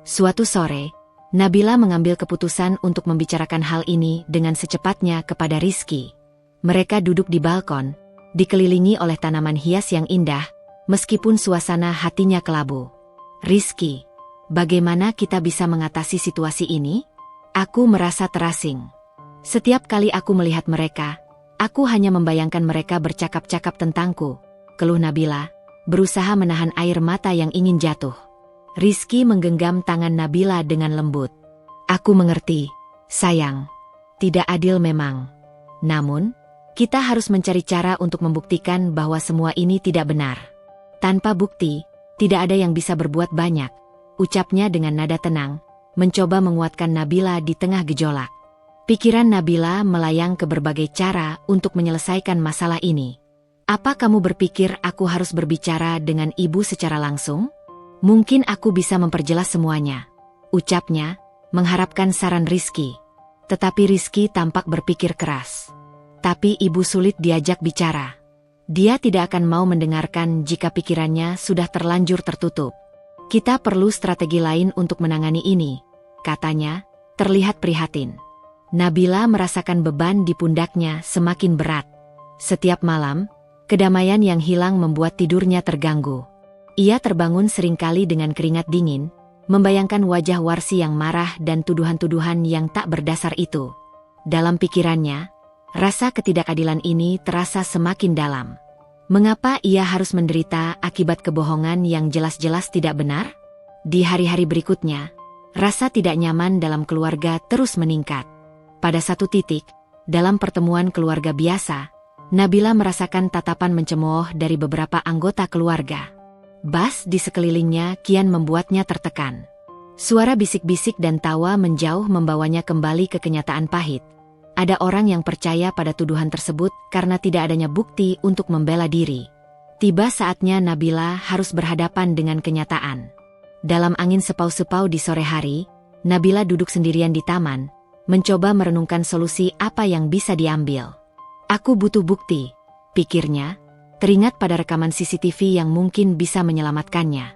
Suatu sore, Nabila mengambil keputusan untuk membicarakan hal ini dengan secepatnya kepada Rizky. Mereka duduk di balkon, dikelilingi oleh tanaman hias yang indah, meskipun suasana hatinya kelabu. "Rizky, bagaimana kita bisa mengatasi situasi ini? Aku merasa terasing. Setiap kali aku melihat mereka, aku hanya membayangkan mereka bercakap-cakap tentangku," keluh Nabila, berusaha menahan air mata yang ingin jatuh. Rizky menggenggam tangan Nabila dengan lembut. "Aku mengerti, sayang. Tidak adil memang. Namun, kita harus mencari cara untuk membuktikan bahwa semua ini tidak benar. Tanpa bukti, tidak ada yang bisa berbuat banyak," ucapnya dengan nada tenang, mencoba menguatkan Nabila di tengah gejolak. Pikiran Nabila melayang ke berbagai cara untuk menyelesaikan masalah ini. "Apa kamu berpikir aku harus berbicara dengan ibu secara langsung? Mungkin aku bisa memperjelas semuanya," ucapnya, mengharapkan saran Rizky. Tetapi Rizky tampak berpikir keras. Tapi ibu sulit diajak bicara. Dia tidak akan mau mendengarkan jika pikirannya sudah terlanjur tertutup. "Kita perlu strategi lain untuk menangani ini," katanya, terlihat prihatin. Nabila merasakan beban di pundaknya semakin berat. Setiap malam, kedamaian yang hilang membuat tidurnya terganggu. Ia terbangun seringkali dengan keringat dingin, membayangkan wajah Warsi yang marah dan tuduhan-tuduhan yang tak berdasar itu. Dalam pikirannya, rasa ketidakadilan ini terasa semakin dalam. Mengapa ia harus menderita akibat kebohongan yang jelas-jelas tidak benar? Di hari-hari berikutnya, rasa tidak nyaman dalam keluarga terus meningkat. Pada satu titik, dalam pertemuan keluarga biasa, Nabila merasakan tatapan mencemooh dari beberapa anggota keluarga. Bas di sekelilingnya kian membuatnya tertekan. Suara bisik-bisik dan tawa menjauh membawanya kembali ke kenyataan pahit. Ada orang yang percaya pada tuduhan tersebut karena tidak adanya bukti untuk membela diri. Tiba saatnya Nabila harus berhadapan dengan kenyataan. Dalam angin sepau-sepau di sore hari, Nabila duduk sendirian di taman, mencoba merenungkan solusi apa yang bisa diambil. "Aku butuh bukti," pikirnya, teringat pada rekaman CCTV yang mungkin bisa menyelamatkannya.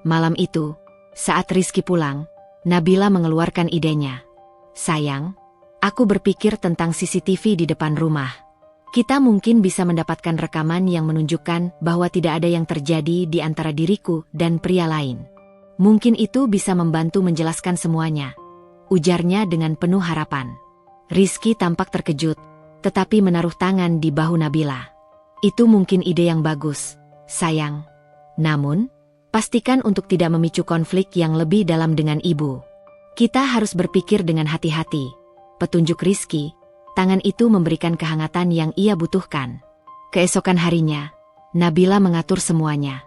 Malam itu, saat Rizky pulang, Nabila mengeluarkan idenya. "Sayang, aku berpikir tentang CCTV di depan rumah. Kita mungkin bisa mendapatkan rekaman yang menunjukkan bahwa tidak ada yang terjadi di antara diriku dan pria lain. Mungkin itu bisa membantu menjelaskan semuanya," ujarnya dengan penuh harapan. Rizky tampak terkejut, tetapi menaruh tangan di bahu Nabila. "Itu mungkin ide yang bagus, sayang. Namun, pastikan untuk tidak memicu konflik yang lebih dalam dengan ibu. Kita harus berpikir dengan hati-hati," petunjuk Rizky. Tangan itu memberikan kehangatan yang ia butuhkan. Keesokan harinya, Nabila mengatur semuanya.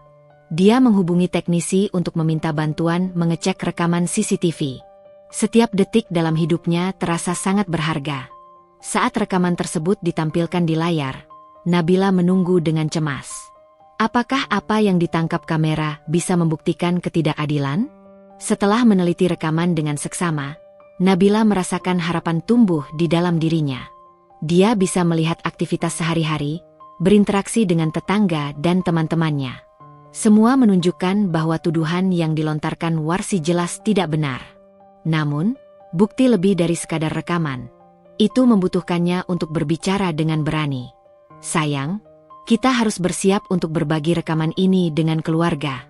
Dia menghubungi teknisi untuk meminta bantuan mengecek rekaman CCTV. Setiap detik dalam hidupnya terasa sangat berharga. Saat rekaman tersebut ditampilkan di layar, Nabila menunggu dengan cemas. Apakah apa yang ditangkap kamera bisa membuktikan ketidakadilan? Setelah meneliti rekaman dengan seksama, Nabila merasakan harapan tumbuh di dalam dirinya. Dia bisa melihat aktivitas sehari-hari, berinteraksi dengan tetangga dan teman-temannya. Semua menunjukkan bahwa tuduhan yang dilontarkan Warsi jelas tidak benar. Namun, bukti lebih dari sekadar rekaman. Itu membutuhkannya untuk berbicara dengan berani. Sayang, kita harus bersiap untuk berbagi rekaman ini dengan keluarga.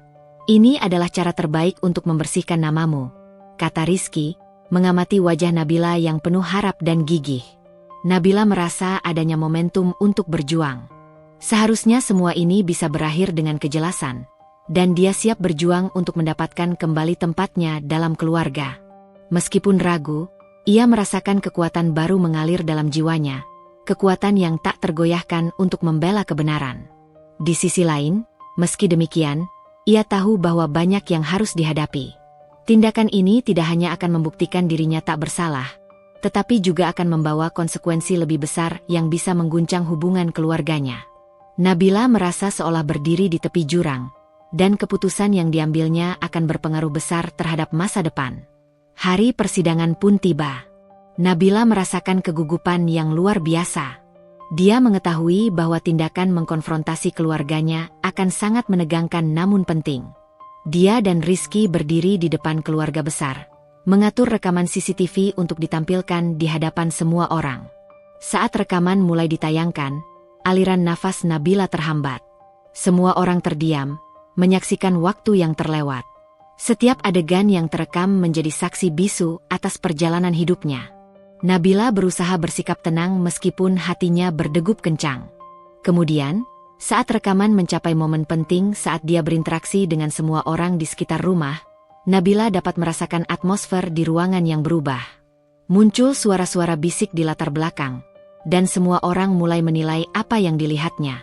Ini adalah cara terbaik untuk membersihkan namamu, kata Rizky, mengamati wajah Nabila yang penuh harap dan gigih. Nabila merasa adanya momentum untuk berjuang. Seharusnya semua ini bisa berakhir dengan kejelasan, dan dia siap berjuang untuk mendapatkan kembali tempatnya dalam keluarga. Meskipun ragu, ia merasakan kekuatan baru mengalir dalam jiwanya, kekuatan yang tak tergoyahkan untuk membela kebenaran. Di sisi lain, meski demikian, ia tahu bahwa banyak yang harus dihadapi. Tindakan ini tidak hanya akan membuktikan dirinya tak bersalah, tetapi juga akan membawa konsekuensi lebih besar yang bisa mengguncang hubungan keluarganya. Nabila merasa seolah berdiri di tepi jurang, dan keputusan yang diambilnya akan berpengaruh besar terhadap masa depan. Hari persidangan pun tiba. Nabila merasakan kegugupan yang luar biasa. Dia mengetahui bahwa tindakan mengkonfrontasi keluarganya akan sangat menegangkan namun penting. Dia dan Rizky berdiri di depan keluarga besar, mengatur rekaman CCTV untuk ditampilkan di hadapan semua orang. Saat rekaman mulai ditayangkan, aliran nafas Nabila terhambat. Semua orang terdiam, menyaksikan waktu yang terlewat. Setiap adegan yang terekam menjadi saksi bisu atas perjalanan hidupnya. Nabila berusaha bersikap tenang meskipun hatinya berdegup kencang. Kemudian, saat rekaman mencapai momen penting saat dia berinteraksi dengan semua orang di sekitar rumah, Nabila dapat merasakan atmosfer di ruangan yang berubah. Muncul suara-suara bisik di latar belakang, dan semua orang mulai menilai apa yang dilihatnya.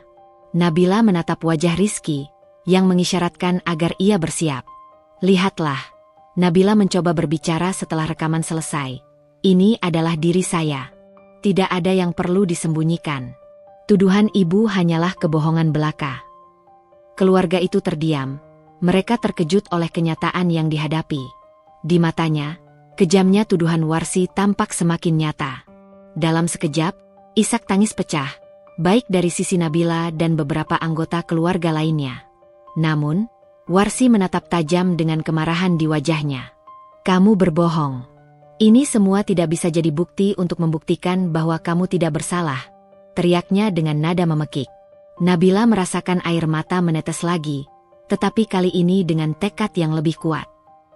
Nabila menatap wajah Rizky, yang mengisyaratkan agar ia bersiap. Lihatlah, Nabila mencoba berbicara setelah rekaman selesai. Ini adalah diri saya. Tidak ada yang perlu disembunyikan. Tuduhan ibu hanyalah kebohongan belaka. Keluarga itu terdiam. Mereka terkejut oleh kenyataan yang dihadapi. Di matanya, kejamnya tuduhan Warsi tampak semakin nyata. Dalam sekejap, isak tangis pecah, baik dari sisi Nabila dan beberapa anggota keluarga lainnya. Namun, Warsi menatap tajam dengan kemarahan di wajahnya. Kamu berbohong. Ini semua tidak bisa jadi bukti untuk membuktikan bahwa kamu tidak bersalah, teriaknya dengan nada memekik. Nabila merasakan air mata menetes lagi, tetapi kali ini dengan tekad yang lebih kuat.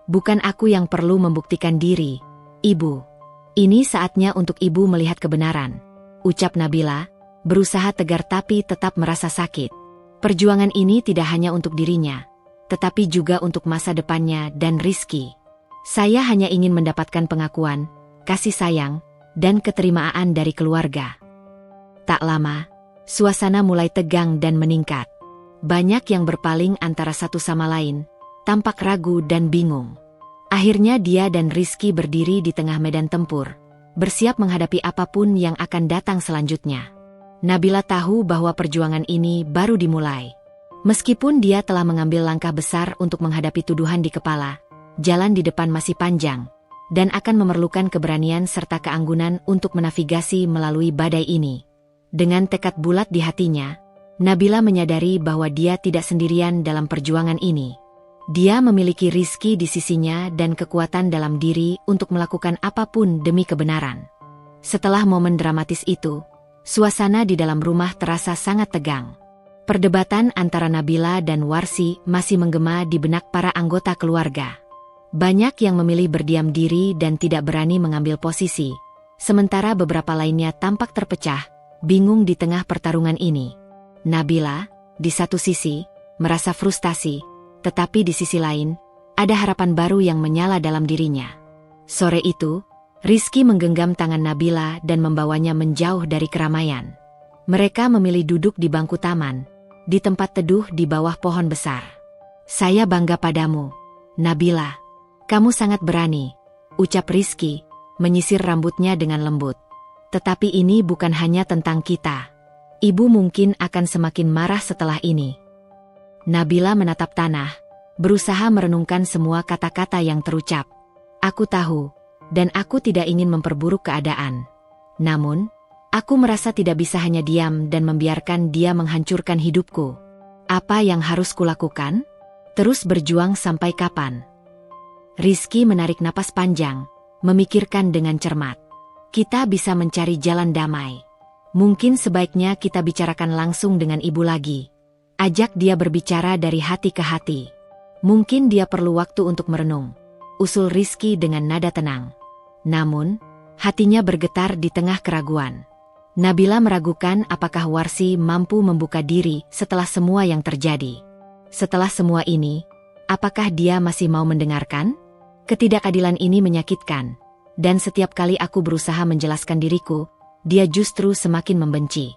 Bukan aku yang perlu membuktikan diri, Ibu. Ini saatnya untuk Ibu melihat kebenaran, ucap Nabila, berusaha tegar tapi tetap merasa sakit. Perjuangan ini tidak hanya untuk dirinya, tetapi juga untuk masa depannya dan Rizky. Saya hanya ingin mendapatkan pengakuan, kasih sayang, dan keterimaan dari keluarga. Tak lama, suasana mulai tegang dan meningkat. Banyak yang berpaling antara satu sama lain, tampak ragu dan bingung. Akhirnya dia dan Rizky berdiri di tengah medan tempur, bersiap menghadapi apapun yang akan datang selanjutnya. Nabila tahu bahwa perjuangan ini baru dimulai. Meskipun dia telah mengambil langkah besar untuk menghadapi tuduhan di kepala, jalan di depan masih panjang, dan akan memerlukan keberanian serta keanggunan untuk menavigasi melalui badai ini. Dengan tekad bulat di hatinya, Nabila menyadari bahwa dia tidak sendirian dalam perjuangan ini. Dia memiliki Rizky di sisinya dan kekuatan dalam diri untuk melakukan apapun demi kebenaran. Setelah momen dramatis itu, suasana di dalam rumah terasa sangat tegang. Perdebatan antara Nabila dan Warsi masih menggema di benak para anggota keluarga. Banyak yang memilih berdiam diri dan tidak berani mengambil posisi, sementara beberapa lainnya tampak terpecah, bingung di tengah pertarungan ini. Nabila, di satu sisi, merasa frustasi, tetapi di sisi lain, ada harapan baru yang menyala dalam dirinya. Sore itu, Rizky menggenggam tangan Nabila dan membawanya menjauh dari keramaian. Mereka memilih duduk di bangku taman, di tempat teduh di bawah pohon besar. Saya bangga padamu, Nabila. Kamu sangat berani, ucap Rizky, menyisir rambutnya dengan lembut. Tetapi ini bukan hanya tentang kita. Ibu mungkin akan semakin marah setelah ini. Nabila menatap tanah, berusaha merenungkan semua kata-kata yang terucap. Aku tahu, dan aku tidak ingin memperburuk keadaan. Namun, aku merasa tidak bisa hanya diam dan membiarkan dia menghancurkan hidupku. Apa yang harus kulakukan? Terus berjuang sampai kapan? Rizky menarik napas panjang, memikirkan dengan cermat. Kita bisa mencari jalan damai. Mungkin sebaiknya kita bicarakan langsung dengan ibu lagi. Ajak dia berbicara dari hati ke hati. Mungkin dia perlu waktu untuk merenung, usul Rizky dengan nada tenang. Namun, hatinya bergetar di tengah keraguan. Nabila meragukan apakah Warsi mampu membuka diri setelah semua yang terjadi. Setelah semua ini, apakah dia masih mau mendengarkan? Ketidakadilan ini menyakitkan, dan setiap kali aku berusaha menjelaskan diriku, dia justru semakin membenci.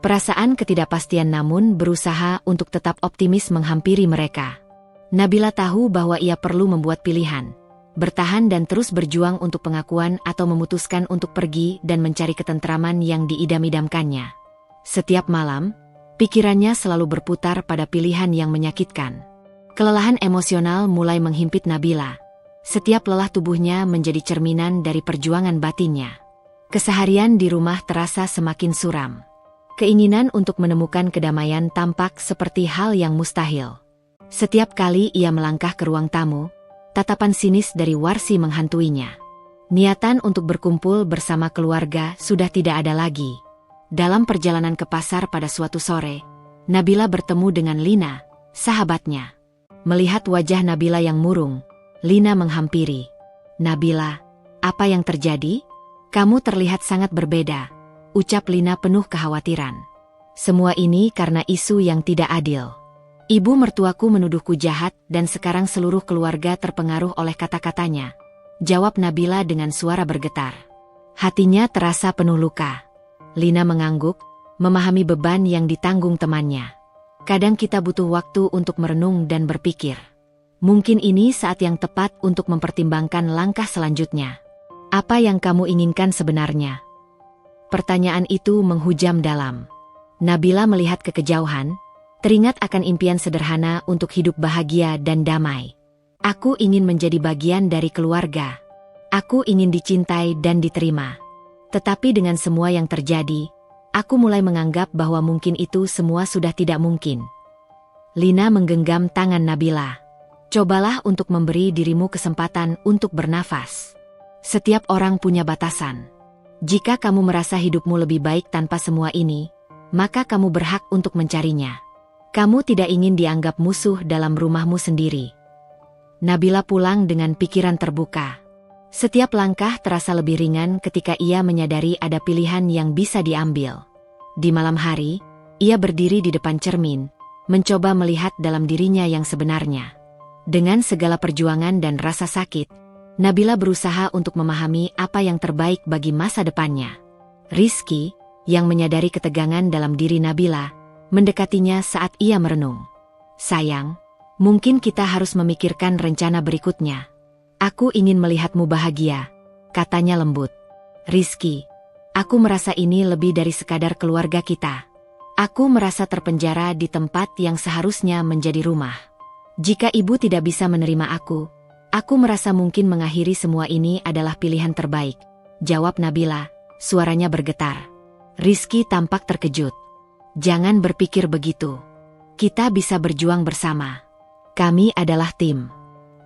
Perasaan ketidakpastian namun berusaha untuk tetap optimis menghampiri mereka. Nabila tahu bahwa ia perlu membuat pilihan, bertahan dan terus berjuang untuk pengakuan atau memutuskan untuk pergi dan mencari ketentraman yang diidam-idamkannya. Setiap malam, pikirannya selalu berputar pada pilihan yang menyakitkan. Kelelahan emosional mulai menghimpit Nabila. Setiap lelah tubuhnya menjadi cerminan dari perjuangan batinnya. Keseharian di rumah terasa semakin suram. Keinginan untuk menemukan kedamaian tampak seperti hal yang mustahil. Setiap kali ia melangkah ke ruang tamu, tatapan sinis dari Warsi menghantuinya. Niatan untuk berkumpul bersama keluarga sudah tidak ada lagi. Dalam perjalanan ke pasar pada suatu sore, Nabila bertemu dengan Lina, sahabatnya. Melihat wajah Nabila yang murung, Lina menghampiri. Nabila, apa yang terjadi? Kamu terlihat sangat berbeda, ucap Lina penuh kekhawatiran. Semua ini karena isu yang tidak adil. Ibu mertuaku menuduhku jahat dan sekarang seluruh keluarga terpengaruh oleh kata-katanya, jawab Nabila dengan suara bergetar. Hatinya terasa penuh luka. Lina mengangguk, memahami beban yang ditanggung temannya. Kadang kita butuh waktu untuk merenung dan berpikir. Mungkin ini saat yang tepat untuk mempertimbangkan langkah selanjutnya. Apa yang kamu inginkan sebenarnya? Pertanyaan itu menghujam dalam. Nabila melihat ke kejauhan, teringat akan impian sederhana untuk hidup bahagia dan damai. Aku ingin menjadi bagian dari keluarga. Aku ingin dicintai dan diterima. Tetapi dengan semua yang terjadi, aku mulai menganggap bahwa mungkin itu semua sudah tidak mungkin. Lina menggenggam tangan Nabila. Cobalah untuk memberi dirimu kesempatan untuk bernafas. Setiap orang punya batasan. Jika kamu merasa hidupmu lebih baik tanpa semua ini, maka kamu berhak untuk mencarinya. Kamu tidak ingin dianggap musuh dalam rumahmu sendiri. Nabila pulang dengan pikiran terbuka. Setiap langkah terasa lebih ringan ketika ia menyadari ada pilihan yang bisa diambil. Di malam hari, ia berdiri di depan cermin, mencoba melihat dalam dirinya yang sebenarnya. Dengan segala perjuangan dan rasa sakit, Nabila berusaha untuk memahami apa yang terbaik bagi masa depannya. Rizky, yang menyadari ketegangan dalam diri Nabila, mendekatinya saat ia merenung. Sayang, mungkin kita harus memikirkan rencana berikutnya. Aku ingin melihatmu bahagia, katanya lembut. Rizky, aku merasa ini lebih dari sekadar keluarga kita. Aku merasa terpenjara di tempat yang seharusnya menjadi rumah. Jika ibu tidak bisa menerima aku merasa mungkin mengakhiri semua ini adalah pilihan terbaik, jawab Nabila, suaranya bergetar. Rizky tampak terkejut. Jangan berpikir begitu. Kita bisa berjuang bersama. Kami adalah tim.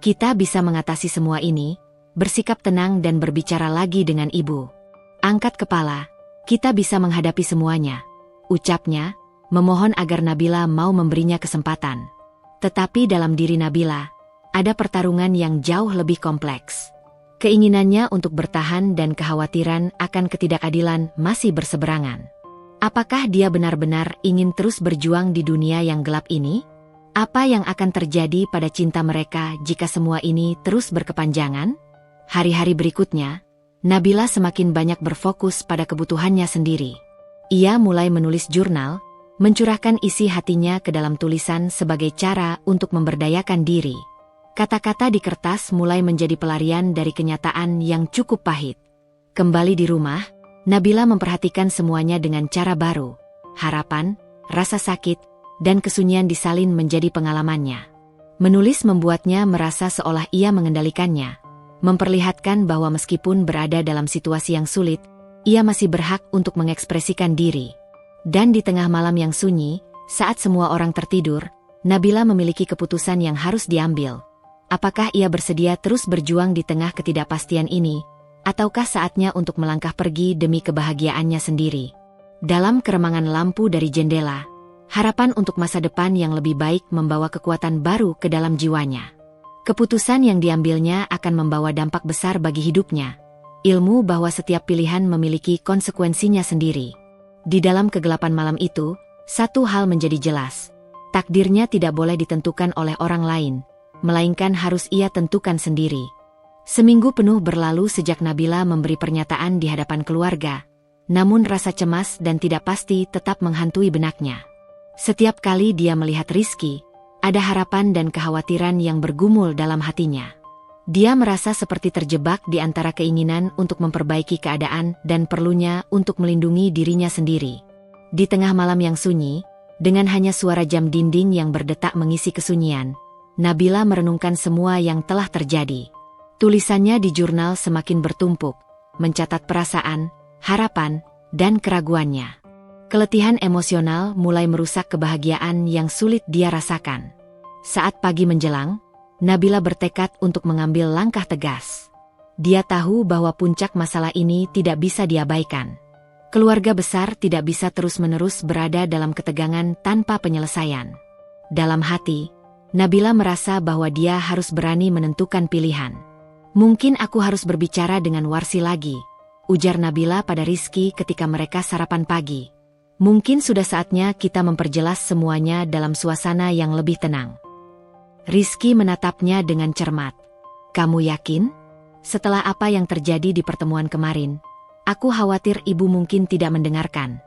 Kita bisa mengatasi semua ini, bersikap tenang dan berbicara lagi dengan ibu. Angkat kepala, kita bisa menghadapi semuanya, ucapnya, memohon agar Nabila mau memberinya kesempatan. Tetapi dalam diri Nabila, ada pertarungan yang jauh lebih kompleks. Keinginannya untuk bertahan dan kekhawatiran akan ketidakadilan masih berseberangan. Apakah dia benar-benar ingin terus berjuang di dunia yang gelap ini? Apa yang akan terjadi pada cinta mereka jika semua ini terus berkepanjangan? Hari-hari berikutnya, Nabila semakin banyak berfokus pada kebutuhannya sendiri. Ia mulai menulis jurnal, mencurahkan isi hatinya ke dalam tulisan sebagai cara untuk memberdayakan diri. Kata-kata di kertas mulai menjadi pelarian dari kenyataan yang cukup pahit. Kembali di rumah, Nabila memperhatikan semuanya dengan cara baru. Harapan, rasa sakit, dan kesunyian disalin menjadi pengalamannya. Menulis membuatnya merasa seolah ia mengendalikannya, memperlihatkan bahwa meskipun berada dalam situasi yang sulit, ia masih berhak untuk mengekspresikan diri. Dan di tengah malam yang sunyi, saat semua orang tertidur, Nabila memiliki keputusan yang harus diambil. Apakah ia bersedia terus berjuang di tengah ketidakpastian ini, ataukah saatnya untuk melangkah pergi demi kebahagiaannya sendiri? Dalam keremangan lampu dari jendela, harapan untuk masa depan yang lebih baik membawa kekuatan baru ke dalam jiwanya. Keputusan yang diambilnya akan membawa dampak besar bagi hidupnya. Ilmu bahwa setiap pilihan memiliki konsekuensinya sendiri. Di dalam kegelapan malam itu, satu hal menjadi jelas. Takdirnya tidak boleh ditentukan oleh orang lain, melainkan harus ia tentukan sendiri. Seminggu penuh berlalu sejak Nabila memberi pernyataan di hadapan keluarga, namun rasa cemas dan tidak pasti tetap menghantui benaknya. Setiap kali dia melihat Rizky, ada harapan dan kekhawatiran yang bergumul dalam hatinya. Dia merasa seperti terjebak di antara keinginan untuk memperbaiki keadaan dan perlunya untuk melindungi dirinya sendiri. Di tengah malam yang sunyi, dengan hanya suara jam dinding yang berdetak mengisi kesunyian, Nabila merenungkan semua yang telah terjadi. Tulisannya di jurnal semakin bertumpuk, mencatat perasaan, harapan, dan keraguannya. Keletihan emosional mulai merusak kebahagiaan yang sulit dia rasakan. Saat pagi menjelang, Nabila bertekad untuk mengambil langkah tegas. Dia tahu bahwa puncak masalah ini tidak bisa diabaikan. Keluarga besar tidak bisa terus-menerus berada dalam ketegangan tanpa penyelesaian. Dalam hati, Nabila merasa bahwa dia harus berani menentukan pilihan. "Mungkin aku harus berbicara dengan Warsi lagi," ujar Nabila pada Rizky ketika mereka sarapan pagi. "Mungkin sudah saatnya kita memperjelas semuanya dalam suasana yang lebih tenang." Rizky menatapnya dengan cermat. "Kamu yakin? Setelah apa yang terjadi di pertemuan kemarin, aku khawatir ibu mungkin tidak mendengarkan.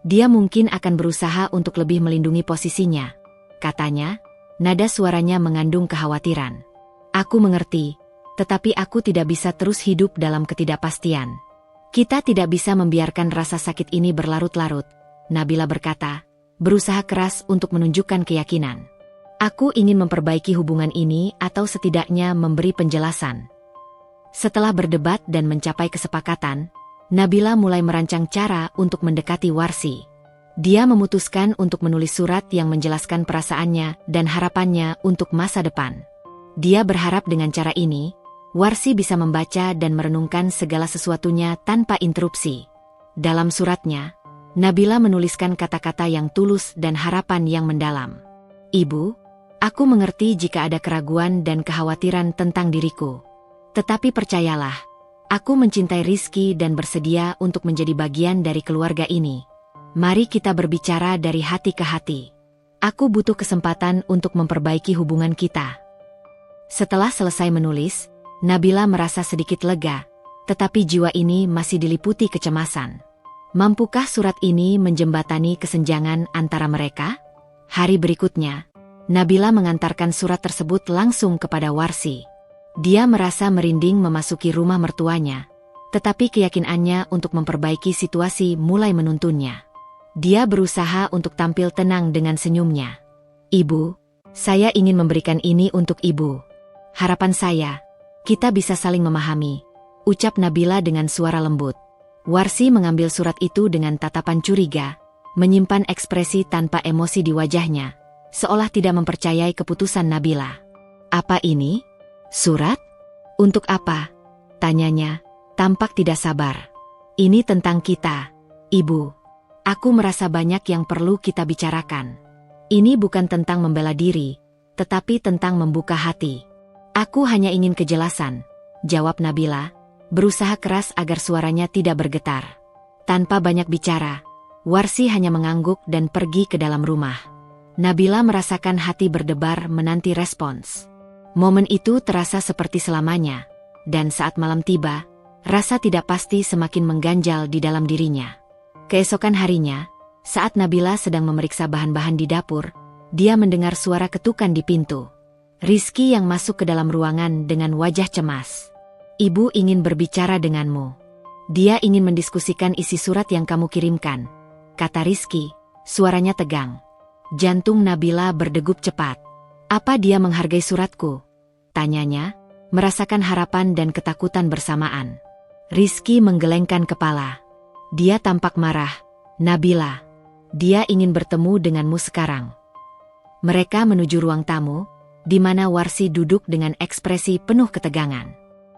Dia mungkin akan berusaha untuk lebih melindungi posisinya," katanya, nada suaranya mengandung kekhawatiran. "Aku mengerti, tetapi aku tidak bisa terus hidup dalam ketidakpastian. Kita tidak bisa membiarkan rasa sakit ini berlarut-larut," Nabila berkata, berusaha keras untuk menunjukkan keyakinan. "Aku ingin memperbaiki hubungan ini atau setidaknya memberi penjelasan." Setelah berdebat dan mencapai kesepakatan, Nabila mulai merancang cara untuk mendekati Warsi. Dia memutuskan untuk menulis surat yang menjelaskan perasaannya dan harapannya untuk masa depan. Dia berharap dengan cara ini, Warsi bisa membaca dan merenungkan segala sesuatunya tanpa interupsi. Dalam suratnya, Nabila menuliskan kata-kata yang tulus dan harapan yang mendalam. "Ibu, aku mengerti jika ada keraguan dan kekhawatiran tentang diriku. Tetapi percayalah, aku mencintai Rizky dan bersedia untuk menjadi bagian dari keluarga ini. Mari kita berbicara dari hati ke hati. Aku butuh kesempatan untuk memperbaiki hubungan kita." Setelah selesai menulis, Nabila merasa sedikit lega, tetapi jiwa ini masih diliputi kecemasan. Mampukah surat ini menjembatani kesenjangan antara mereka? Hari berikutnya, Nabila mengantarkan surat tersebut langsung kepada Warsi. Dia merasa merinding memasuki rumah mertuanya, tetapi keyakinannya untuk memperbaiki situasi mulai menuntunnya. Dia berusaha untuk tampil tenang dengan senyumnya. "Ibu, saya ingin memberikan ini untuk ibu. Harapan saya, kita bisa saling memahami," ucap Nabila dengan suara lembut. Warsi mengambil surat itu dengan tatapan curiga, menyimpan ekspresi tanpa emosi di wajahnya, seolah tidak mempercayai keputusan Nabila. "Apa ini? Surat? Untuk apa?" tanyanya, tampak tidak sabar. "Ini tentang kita, Ibu. Aku merasa banyak yang perlu kita bicarakan. Ini bukan tentang membela diri, tetapi tentang membuka hati." "Aku hanya ingin kejelasan," jawab Nabila, berusaha keras agar suaranya tidak bergetar. Tanpa banyak bicara, Warsi hanya mengangguk dan pergi ke dalam rumah. Nabila merasakan hati berdebar menanti respons. Momen itu terasa seperti selamanya, dan saat malam tiba, rasa tidak pasti semakin mengganjal di dalam dirinya. Keesokan harinya, saat Nabila sedang memeriksa bahan-bahan di dapur, dia mendengar suara ketukan di pintu. Rizky yang masuk ke dalam ruangan dengan wajah cemas. "Ibu ingin berbicara denganmu. Dia ingin mendiskusikan isi surat yang kamu kirimkan," kata Rizky, suaranya tegang. Jantung Nabila berdegup cepat. Apa dia menghargai suratku? Tanyanya, merasakan harapan dan ketakutan bersamaan. Rizky menggelengkan kepala. Dia tampak marah. Nabila, dia ingin bertemu denganmu sekarang. Mereka menuju ruang tamu, di mana Warsi duduk dengan ekspresi penuh ketegangan.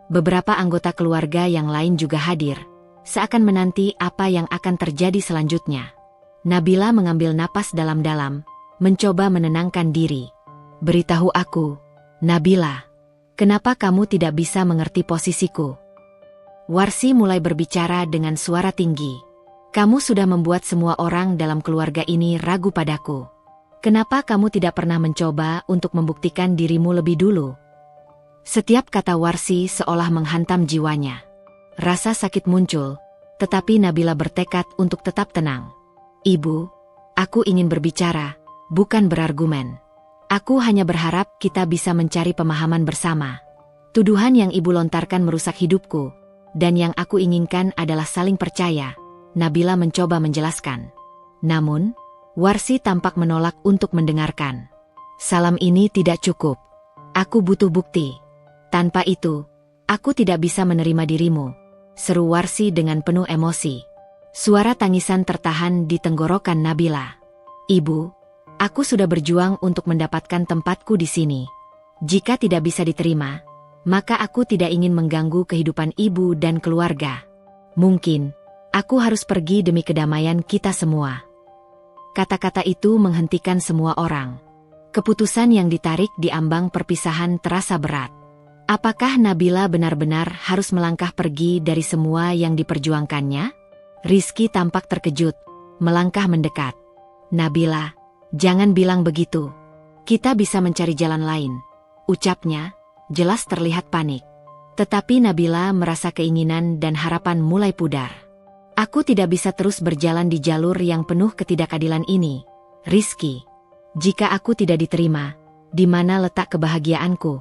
Beberapa anggota keluarga yang lain juga hadir, seakan menanti apa yang akan terjadi selanjutnya. Nabila mengambil napas dalam-dalam, mencoba menenangkan diri. Beritahu aku, Nabila, kenapa kamu tidak bisa mengerti posisiku? Warsi mulai berbicara dengan suara tinggi. Kamu sudah membuat semua orang dalam keluarga ini ragu padaku. Kenapa kamu tidak pernah mencoba untuk membuktikan dirimu lebih dulu? Setiap kata Warsi seolah menghantam jiwanya. Rasa sakit muncul, tetapi Nabila bertekad untuk tetap tenang. Ibu, aku ingin berbicara, bukan berargumen. Aku hanya berharap kita bisa mencari pemahaman bersama. Tuduhan yang ibu lontarkan merusak hidupku, dan yang aku inginkan adalah saling percaya. Nabila mencoba menjelaskan. Namun, Warsi tampak menolak untuk mendengarkan. Salam ini tidak cukup. Aku butuh bukti. Tanpa itu, aku tidak bisa menerima dirimu, seru Warsi dengan penuh emosi. Suara tangisan tertahan di tenggorokan Nabila. Ibu, aku sudah berjuang untuk mendapatkan tempatku di sini. Jika tidak bisa diterima, maka aku tidak ingin mengganggu kehidupan ibu dan keluarga. Mungkin, aku harus pergi demi kedamaian kita semua. Kata-kata itu menghentikan semua orang. Keputusan yang ditarik di ambang perpisahan terasa berat. Apakah Nabila benar-benar harus melangkah pergi dari semua yang diperjuangkannya? Rizky tampak terkejut, melangkah mendekat. Nabila, jangan bilang begitu. Kita bisa mencari jalan lain. Ucapnya, jelas terlihat panik. Tetapi Nabila merasa keinginan dan harapan mulai pudar. Aku tidak bisa terus berjalan di jalur yang penuh ketidakadilan ini, Rizky. Jika aku tidak diterima, di mana letak kebahagiaanku?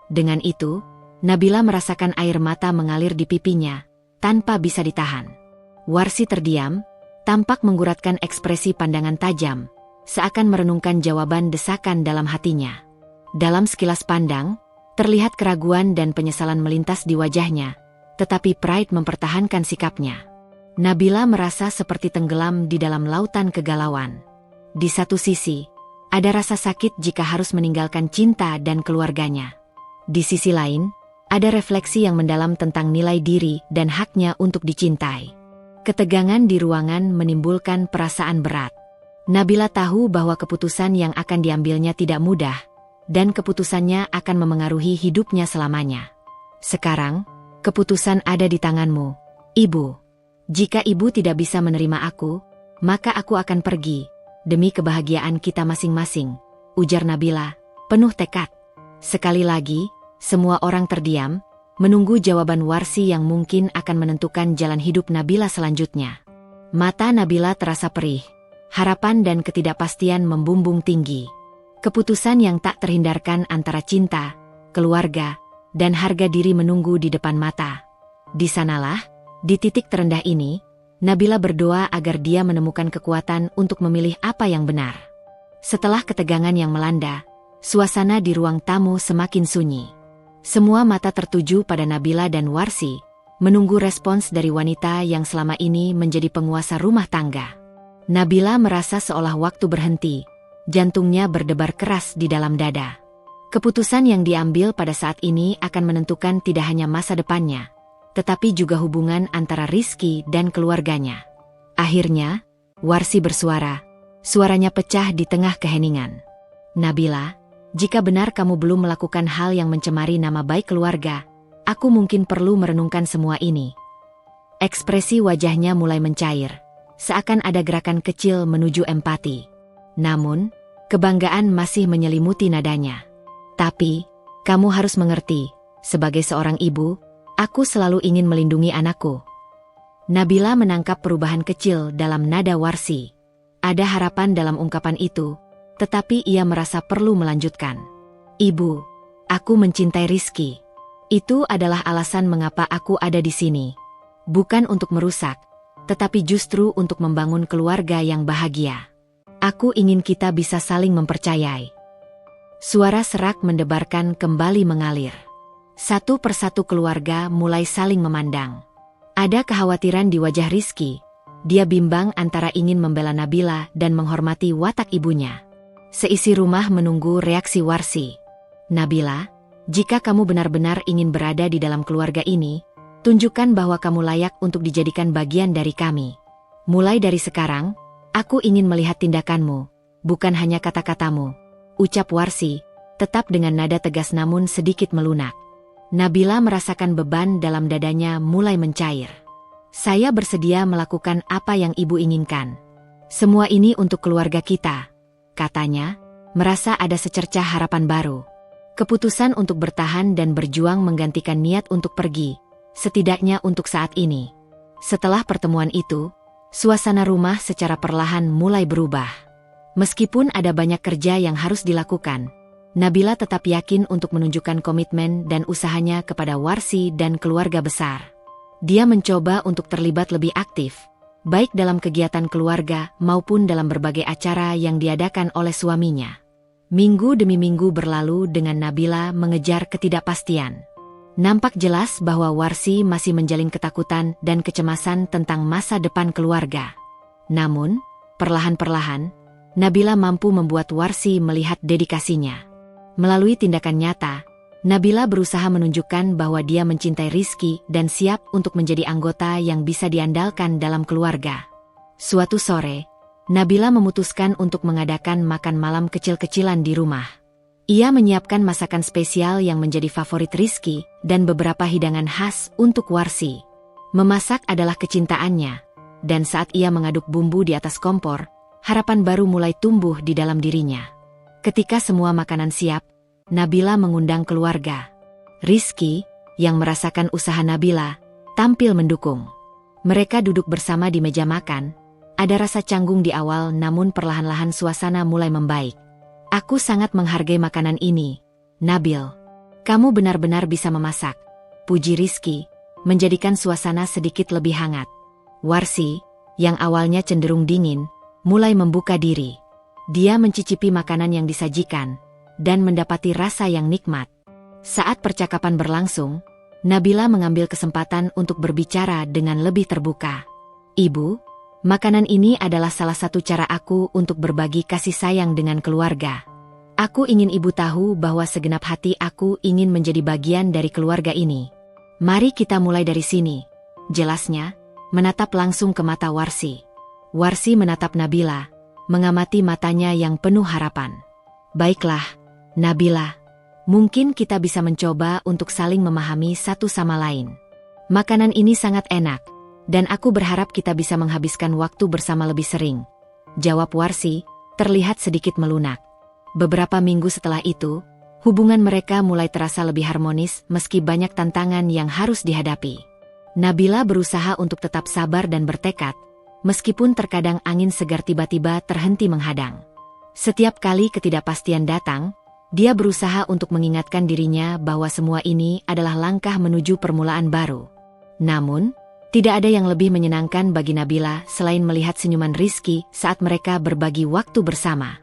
Dengan itu, Nabila merasakan air mata mengalir di pipinya, tanpa bisa ditahan. Warsi terdiam, tampak mengguratkan ekspresi pandangan tajam, seakan merenungkan jawaban desakan dalam hatinya. Dalam sekilas pandang, terlihat keraguan dan penyesalan melintas di wajahnya, tetapi pride mempertahankan sikapnya. Nabila merasa seperti tenggelam di dalam lautan kegalauan. Di satu sisi, ada rasa sakit jika harus meninggalkan cinta dan keluarganya. Di sisi lain, ada refleksi yang mendalam tentang nilai diri dan haknya untuk dicintai. Ketegangan di ruangan menimbulkan perasaan berat. Nabila tahu bahwa keputusan yang akan diambilnya tidak mudah, dan keputusannya akan memengaruhi hidupnya selamanya. Sekarang, keputusan ada di tanganmu, Ibu. Jika Ibu tidak bisa menerima aku, maka aku akan pergi, demi kebahagiaan kita masing-masing, ujar Nabila, penuh tekad. Sekali lagi, semua orang terdiam, menunggu jawaban Warsi yang mungkin akan menentukan jalan hidup Nabila selanjutnya. Mata Nabila terasa perih. Harapan dan ketidakpastian membumbung tinggi. Keputusan yang tak terhindarkan antara cinta, keluarga, dan harga diri menunggu di depan mata. Di sanalah, di titik terendah ini, Nabila berdoa agar dia menemukan kekuatan untuk memilih apa yang benar. Setelah ketegangan yang melanda, suasana di ruang tamu semakin sunyi. Semua mata tertuju pada Nabila dan Warsi, menunggu respons dari wanita yang selama ini menjadi penguasa rumah tangga. Nabila merasa seolah waktu berhenti, jantungnya berdebar keras di dalam dada. Keputusan yang diambil pada saat ini akan menentukan tidak hanya masa depannya, tetapi juga hubungan antara Rizky dan keluarganya. Akhirnya, Warsi bersuara, suaranya pecah di tengah keheningan. Nabila, jika benar kamu belum melakukan hal yang mencemari nama baik keluarga, aku mungkin perlu merenungkan semua ini. Ekspresi wajahnya mulai mencair, seakan ada gerakan kecil menuju empati. Namun, kebanggaan masih menyelimuti nadanya. Tapi, kamu harus mengerti, sebagai seorang ibu, aku selalu ingin melindungi anakku. Nabila menangkap perubahan kecil dalam nada Warsi. Ada harapan dalam ungkapan itu, tetapi ia merasa perlu melanjutkan. Ibu, aku mencintai Rizky. Itu adalah alasan mengapa aku ada di sini. Bukan untuk merusak, tetapi justru untuk membangun keluarga yang bahagia. Aku ingin kita bisa saling mempercayai. Suara serak mendebarkan kembali mengalir. Satu persatu keluarga mulai saling memandang. Ada kekhawatiran di wajah Rizky. Dia bimbang antara ingin membela Nabila dan menghormati watak ibunya. Seisi rumah menunggu reaksi Warsi. Nabila, jika kamu benar-benar ingin berada di dalam keluarga ini, tunjukkan bahwa kamu layak untuk dijadikan bagian dari kami. Mulai dari sekarang, aku ingin melihat tindakanmu, bukan hanya kata-katamu, ucap Warsi, tetap dengan nada tegas namun sedikit melunak. Nabila merasakan beban dalam dadanya mulai mencair. Saya bersedia melakukan apa yang ibu inginkan. Semua ini untuk keluarga kita, katanya, merasa ada secercah harapan baru. Keputusan untuk bertahan dan berjuang menggantikan niat untuk pergi, setidaknya untuk saat ini. Setelah pertemuan itu, suasana rumah secara perlahan mulai berubah. Meskipun ada banyak kerja yang harus dilakukan, Nabila tetap yakin untuk menunjukkan komitmen dan usahanya kepada Warsi dan keluarga besar. Dia mencoba untuk terlibat lebih aktif, baik dalam kegiatan keluarga maupun dalam berbagai acara yang diadakan oleh suaminya. Minggu demi minggu berlalu dengan Nabila mengejar ketidakpastian. Nampak jelas bahwa Warsi masih menjalin ketakutan dan kecemasan tentang masa depan keluarga. Namun, perlahan-perlahan, Nabila mampu membuat Warsi melihat dedikasinya. Melalui tindakan nyata, Nabila berusaha menunjukkan bahwa dia mencintai Rizky dan siap untuk menjadi anggota yang bisa diandalkan dalam keluarga. Suatu sore, Nabila memutuskan untuk mengadakan makan malam kecil-kecilan di rumah. Ia menyiapkan masakan spesial yang menjadi favorit Rizky dan beberapa hidangan khas untuk Warsi. Memasak adalah kecintaannya, dan saat ia mengaduk bumbu di atas kompor, harapan baru mulai tumbuh di dalam dirinya. Ketika semua makanan siap, Nabila mengundang keluarga. Rizky, yang merasakan usaha Nabila, tampil mendukung. Mereka duduk bersama di meja makan. Ada rasa canggung di awal namun perlahan-lahan suasana mulai membaik. Aku sangat menghargai makanan ini, Nabil. Kamu benar-benar bisa memasak, puji Rizky, menjadikan suasana sedikit lebih hangat. Warsi, yang awalnya cenderung dingin, mulai membuka diri. Dia mencicipi makanan yang disajikan, dan mendapati rasa yang nikmat. Saat percakapan berlangsung, Nabila mengambil kesempatan untuk berbicara dengan lebih terbuka. Ibu, makanan ini adalah salah satu cara aku untuk berbagi kasih sayang dengan keluarga. Aku ingin ibu tahu bahwa segenap hati aku ingin menjadi bagian dari keluarga ini. Mari kita mulai dari sini, jelasnya, menatap langsung ke mata Warsi. Warsi menatap Nabila, mengamati matanya yang penuh harapan. Baiklah, Nabila. Mungkin kita bisa mencoba untuk saling memahami satu sama lain. Makanan ini sangat enak, dan aku berharap kita bisa menghabiskan waktu bersama lebih sering, jawab Warsi, terlihat sedikit melunak. Beberapa minggu setelah itu, hubungan mereka mulai terasa lebih harmonis meski banyak tantangan yang harus dihadapi. Nabila berusaha untuk tetap sabar dan bertekad, meskipun terkadang angin segar tiba-tiba terhenti menghadang. Setiap kali ketidakpastian datang, dia berusaha untuk mengingatkan dirinya bahwa semua ini adalah langkah menuju permulaan baru. Namun, tidak ada yang lebih menyenangkan bagi Nabila selain melihat senyuman Rizky saat mereka berbagi waktu bersama.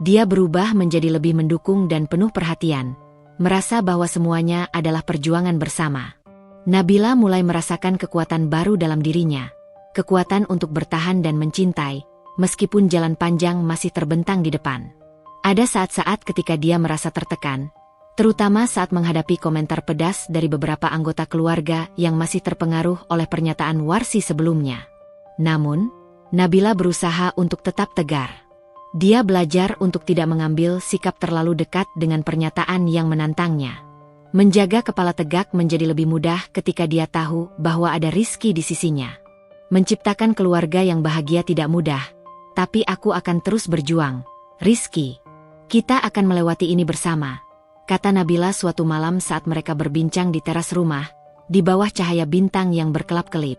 Dia berubah menjadi lebih mendukung dan penuh perhatian, merasa bahwa semuanya adalah perjuangan bersama. Nabila mulai merasakan kekuatan baru dalam dirinya. Kekuatan untuk bertahan dan mencintai, meskipun jalan panjang masih terbentang di depan. Ada saat-saat ketika dia merasa tertekan, terutama saat menghadapi komentar pedas dari beberapa anggota keluarga yang masih terpengaruh oleh pernyataan Warsi sebelumnya. Namun, Nabila berusaha untuk tetap tegar. Dia belajar untuk tidak mengambil sikap terlalu dekat dengan pernyataan yang menantangnya. Menjaga kepala tegak menjadi lebih mudah ketika dia tahu bahwa ada Rizky di sisinya. Menciptakan keluarga yang bahagia tidak mudah, tapi aku akan terus berjuang. Rizky, kita akan melewati ini bersama, kata Nabila suatu malam saat mereka berbincang di teras rumah, di bawah cahaya bintang yang berkelap-kelip.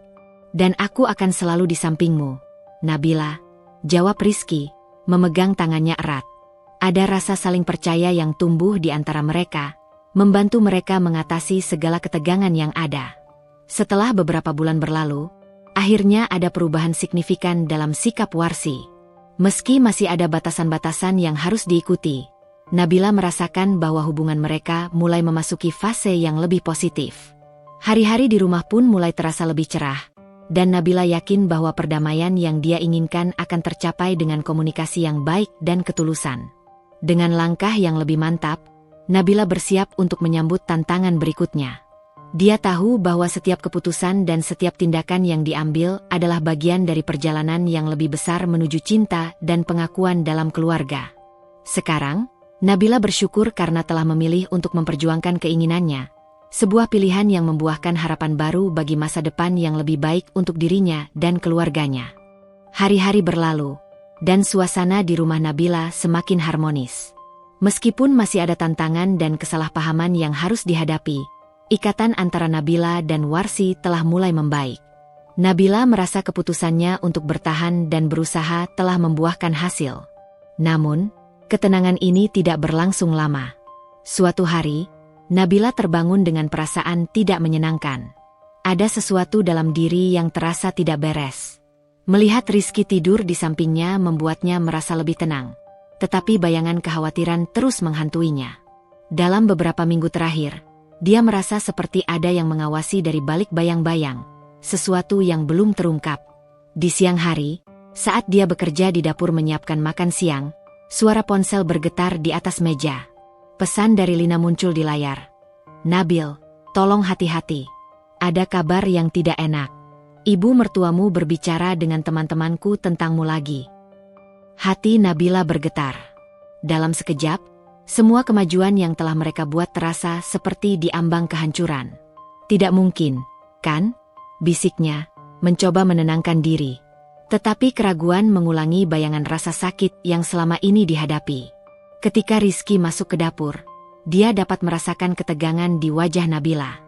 Dan aku akan selalu di sampingmu, Nabila, jawab Rizky, memegang tangannya erat. Ada rasa saling percaya yang tumbuh di antara mereka, membantu mereka mengatasi segala ketegangan yang ada. Setelah beberapa bulan berlalu, akhirnya ada perubahan signifikan dalam sikap Warsi. Meski masih ada batasan-batasan yang harus diikuti, Nabila merasakan bahwa hubungan mereka mulai memasuki fase yang lebih positif. Hari-hari di rumah pun mulai terasa lebih cerah, dan Nabila yakin bahwa perdamaian yang dia inginkan akan tercapai dengan komunikasi yang baik dan ketulusan. Dengan langkah yang lebih mantap, Nabila bersiap untuk menyambut tantangan berikutnya. Dia tahu bahwa setiap keputusan dan setiap tindakan yang diambil adalah bagian dari perjalanan yang lebih besar menuju cinta dan pengakuan dalam keluarga. Sekarang, Nabila bersyukur karena telah memilih untuk memperjuangkan keinginannya, sebuah pilihan yang membuahkan harapan baru bagi masa depan yang lebih baik untuk dirinya dan keluarganya. Hari-hari berlalu, dan suasana di rumah Nabila semakin harmonis. Meskipun masih ada tantangan dan kesalahpahaman yang harus dihadapi, ikatan antara Nabila dan Warsi telah mulai membaik. Nabila merasa keputusannya untuk bertahan dan berusaha telah membuahkan hasil. Namun, ketenangan ini tidak berlangsung lama. Suatu hari, Nabila terbangun dengan perasaan tidak menyenangkan. Ada sesuatu dalam diri yang terasa tidak beres. Melihat Rizky tidur di sampingnya membuatnya merasa lebih tenang. Tetapi bayangan kekhawatiran terus menghantuinya. Dalam beberapa minggu terakhir, dia merasa seperti ada yang mengawasi dari balik bayang-bayang, sesuatu yang belum terungkap. Di siang hari, saat dia bekerja di dapur menyiapkan makan siang, suara ponsel bergetar di atas meja. Pesan dari Lina muncul di layar. "Nabil, tolong hati-hati. Ada kabar yang tidak enak. Ibu mertuamu berbicara dengan teman-temanku tentangmu lagi." Hati Nabila bergetar. Dalam sekejap, semua kemajuan yang telah mereka buat terasa seperti diambang kehancuran. "Tidak mungkin, kan?" bisiknya, mencoba menenangkan diri. Tetapi keraguan mengulangi bayangan rasa sakit yang selama ini dihadapi. Ketika Rizky masuk ke dapur, dia dapat merasakan ketegangan di wajah Nabila.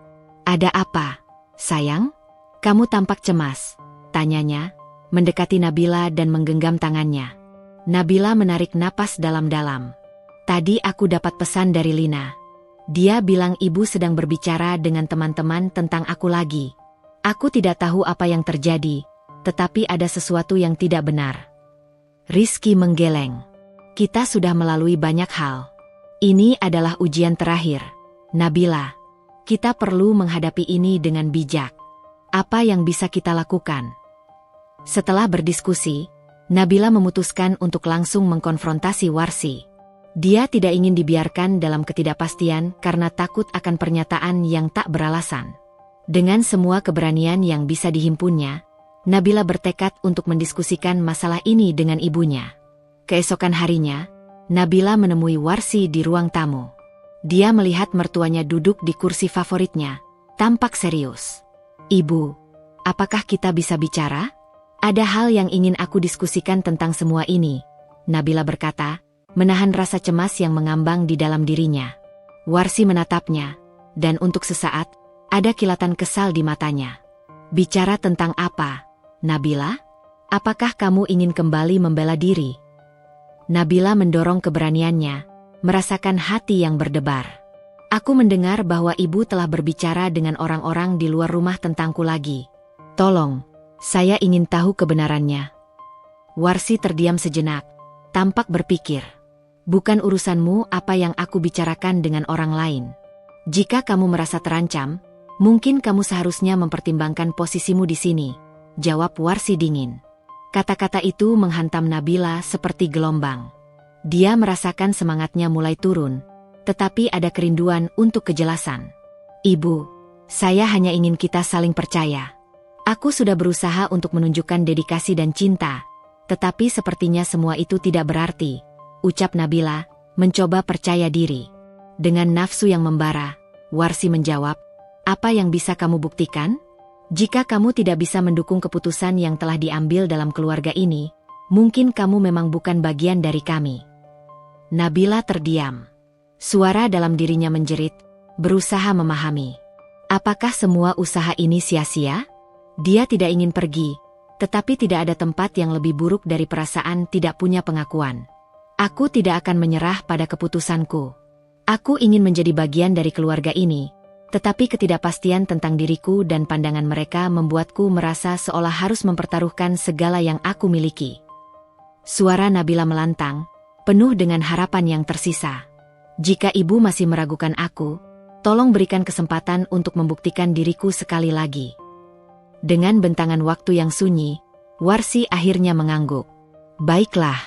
"Ada apa, sayang? Kamu tampak cemas," tanyanya, mendekati Nabila dan menggenggam tangannya. Nabila menarik napas dalam-dalam. "Tadi aku dapat pesan dari Lina. Dia bilang ibu sedang berbicara dengan teman-teman tentang aku lagi. Aku tidak tahu apa yang terjadi, tetapi ada sesuatu yang tidak benar." Rizky menggeleng. "Kita sudah melalui banyak hal. Ini adalah ujian terakhir, Nabila. Kita perlu menghadapi ini dengan bijak. Apa yang bisa kita lakukan?" Setelah berdiskusi, Nabila memutuskan untuk langsung mengkonfrontasi Warsi. Dia tidak ingin dibiarkan dalam ketidakpastian karena takut akan pernyataan yang tak beralasan. Dengan semua keberanian yang bisa dihimpunnya, Nabila bertekad untuk mendiskusikan masalah ini dengan ibunya. Keesokan harinya, Nabila menemui Warsi di ruang tamu. Dia melihat mertuanya duduk di kursi favoritnya, tampak serius. "Ibu, apakah kita bisa bicara? Ada hal yang ingin aku diskusikan tentang semua ini," Nabila berkata, menahan rasa cemas yang mengambang di dalam dirinya. Warsi menatapnya, dan untuk sesaat, ada kilatan kesal di matanya. "Bicara tentang apa, Nabila? Apakah kamu ingin kembali membela diri?" Nabila mendorong keberaniannya, merasakan hati yang berdebar. "Aku mendengar bahwa ibu telah berbicara dengan orang-orang di luar rumah tentangku lagi. Tolong, saya ingin tahu kebenarannya." Warsi terdiam sejenak, tampak berpikir. "Bukan urusanmu apa yang aku bicarakan dengan orang lain. Jika kamu merasa terancam, mungkin kamu seharusnya mempertimbangkan posisimu di sini," jawab Warsi dingin. Kata-kata itu menghantam Nabila seperti gelombang. Dia merasakan semangatnya mulai turun, tetapi ada kerinduan untuk kejelasan. "Ibu, saya hanya ingin kita saling percaya. Aku sudah berusaha untuk menunjukkan dedikasi dan cinta, tetapi sepertinya semua itu tidak berarti," ucap Nabila, mencoba percaya diri. Dengan nafsu yang membara, Warsi menjawab, "Apa yang bisa kamu buktikan? Jika kamu tidak bisa mendukung keputusan yang telah diambil dalam keluarga ini, mungkin kamu memang bukan bagian dari kami." Nabila terdiam. Suara dalam dirinya menjerit, berusaha memahami. Apakah semua usaha ini sia-sia? Dia tidak ingin pergi, tetapi tidak ada tempat yang lebih buruk dari perasaan tidak punya pengakuan. "Aku tidak akan menyerah pada keputusanku. Aku ingin menjadi bagian dari keluarga ini, tetapi ketidakpastian tentang diriku dan pandangan mereka membuatku merasa seolah harus mempertaruhkan segala yang aku miliki." Suara Nabila melantang, penuh dengan harapan yang tersisa. Jika ibu masih meragukan aku, tolong berikan kesempatan untuk membuktikan diriku sekali lagi. Dengan bentangan waktu yang sunyi, Warsi akhirnya mengangguk. Baiklah,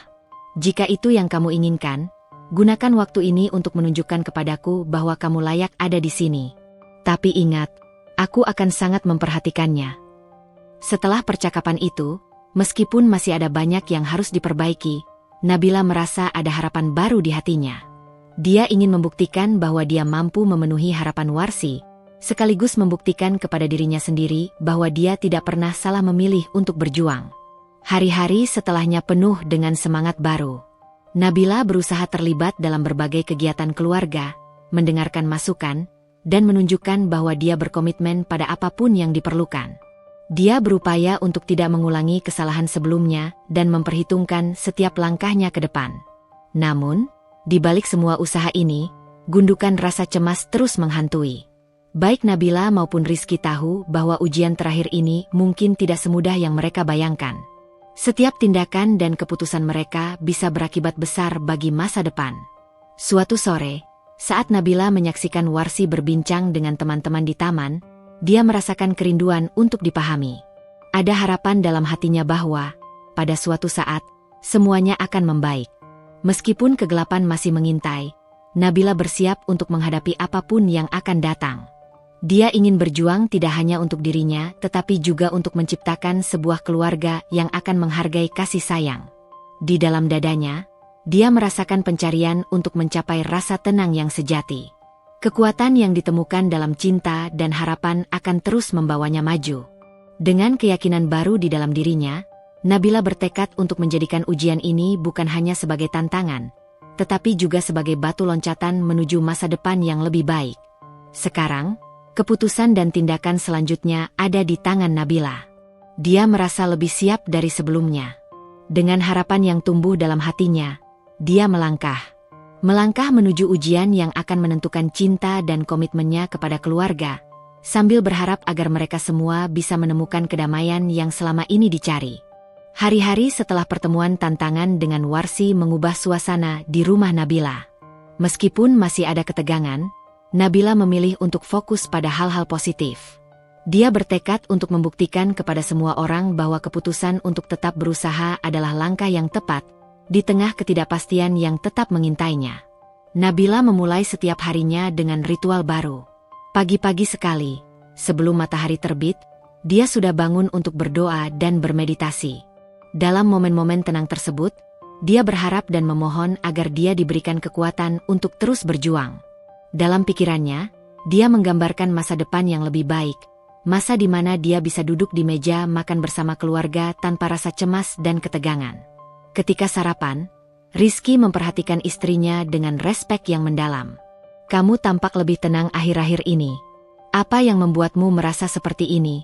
jika itu yang kamu inginkan, gunakan waktu ini untuk menunjukkan kepadaku bahwa kamu layak ada di sini. Tapi ingat, aku akan sangat memperhatikannya. Setelah percakapan itu, meskipun masih ada banyak yang harus diperbaiki, Nabila merasa ada harapan baru di hatinya. Dia ingin membuktikan bahwa dia mampu memenuhi harapan Warsi, sekaligus membuktikan kepada dirinya sendiri bahwa dia tidak pernah salah memilih untuk berjuang. Hari-hari setelahnya penuh dengan semangat baru. Nabila berusaha terlibat dalam berbagai kegiatan keluarga, mendengarkan masukan, dan menunjukkan bahwa dia berkomitmen pada apapun yang diperlukan. Dia berupaya untuk tidak mengulangi kesalahan sebelumnya dan memperhitungkan setiap langkahnya ke depan. Namun, di balik semua usaha ini, gundukan rasa cemas terus menghantui. Baik Nabila maupun Rizky tahu bahwa ujian terakhir ini mungkin tidak semudah yang mereka bayangkan. Setiap tindakan dan keputusan mereka bisa berakibat besar bagi masa depan. Suatu sore, saat Nabila menyaksikan Warsi berbincang dengan teman-teman di taman, dia merasakan kerinduan untuk dipahami. Ada harapan dalam hatinya bahwa, pada suatu saat, semuanya akan membaik. Meskipun kegelapan masih mengintai, Nabila bersiap untuk menghadapi apapun yang akan datang. Dia ingin berjuang tidak hanya untuk dirinya, tetapi juga untuk menciptakan sebuah keluarga yang akan menghargai kasih sayang. Di dalam dadanya, dia merasakan pencarian untuk mencapai rasa tenang yang sejati. Kekuatan yang ditemukan dalam cinta dan harapan akan terus membawanya maju. Dengan keyakinan baru di dalam dirinya, Nabila bertekad untuk menjadikan ujian ini bukan hanya sebagai tantangan, tetapi juga sebagai batu loncatan menuju masa depan yang lebih baik. Sekarang, keputusan dan tindakan selanjutnya ada di tangan Nabila. Dia merasa lebih siap dari sebelumnya. Dengan harapan yang tumbuh dalam hatinya, dia melangkah. Melangkah menuju ujian yang akan menentukan cinta dan komitmennya kepada keluarga, sambil berharap agar mereka semua bisa menemukan kedamaian yang selama ini dicari. Hari-hari setelah pertemuan tantangan dengan Warsi mengubah suasana di rumah Nabila. Meskipun masih ada ketegangan, Nabila memilih untuk fokus pada hal-hal positif. Dia bertekad untuk membuktikan kepada semua orang bahwa keputusan untuk tetap berusaha adalah langkah yang tepat, di tengah ketidakpastian yang tetap mengintainya. Nabila memulai setiap harinya dengan ritual baru. Pagi-pagi sekali, sebelum matahari terbit, dia sudah bangun untuk berdoa dan bermeditasi. Dalam momen-momen tenang tersebut, dia berharap dan memohon agar dia diberikan kekuatan untuk terus berjuang. Dalam pikirannya, dia menggambarkan masa depan yang lebih baik, masa di mana dia bisa duduk di meja makan bersama keluarga tanpa rasa cemas dan ketegangan. Ketika sarapan, Rizky memperhatikan istrinya dengan respek yang mendalam. "Kamu tampak lebih tenang akhir-akhir ini. Apa yang membuatmu merasa seperti ini?"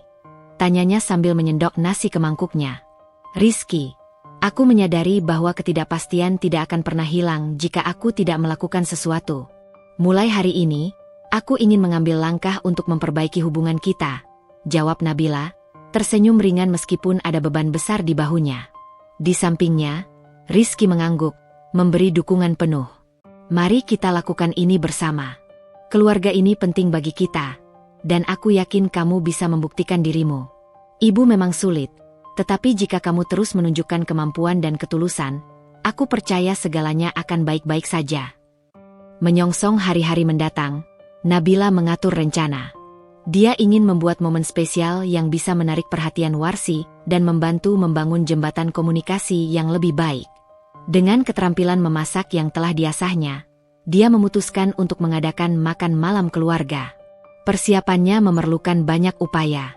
tanyanya sambil menyendok nasi ke mangkuknya. "Rizky, aku menyadari bahwa ketidakpastian tidak akan pernah hilang jika aku tidak melakukan sesuatu. Mulai hari ini, aku ingin mengambil langkah untuk memperbaiki hubungan kita," jawab Nabila, tersenyum ringan meskipun ada beban besar di bahunya. Di sampingnya, Rizky mengangguk, memberi dukungan penuh. "Mari kita lakukan ini bersama. Keluarga ini penting bagi kita, dan aku yakin kamu bisa membuktikan dirimu. Ibu memang sulit, tetapi jika kamu terus menunjukkan kemampuan dan ketulusan, aku percaya segalanya akan baik-baik saja." Menyongsong hari-hari mendatang, Nabila mengatur rencana. Dia ingin membuat momen spesial yang bisa menarik perhatian Warsi dan membantu membangun jembatan komunikasi yang lebih baik. Dengan keterampilan memasak yang telah diasahnya, dia memutuskan untuk mengadakan makan malam keluarga. Persiapannya memerlukan banyak upaya.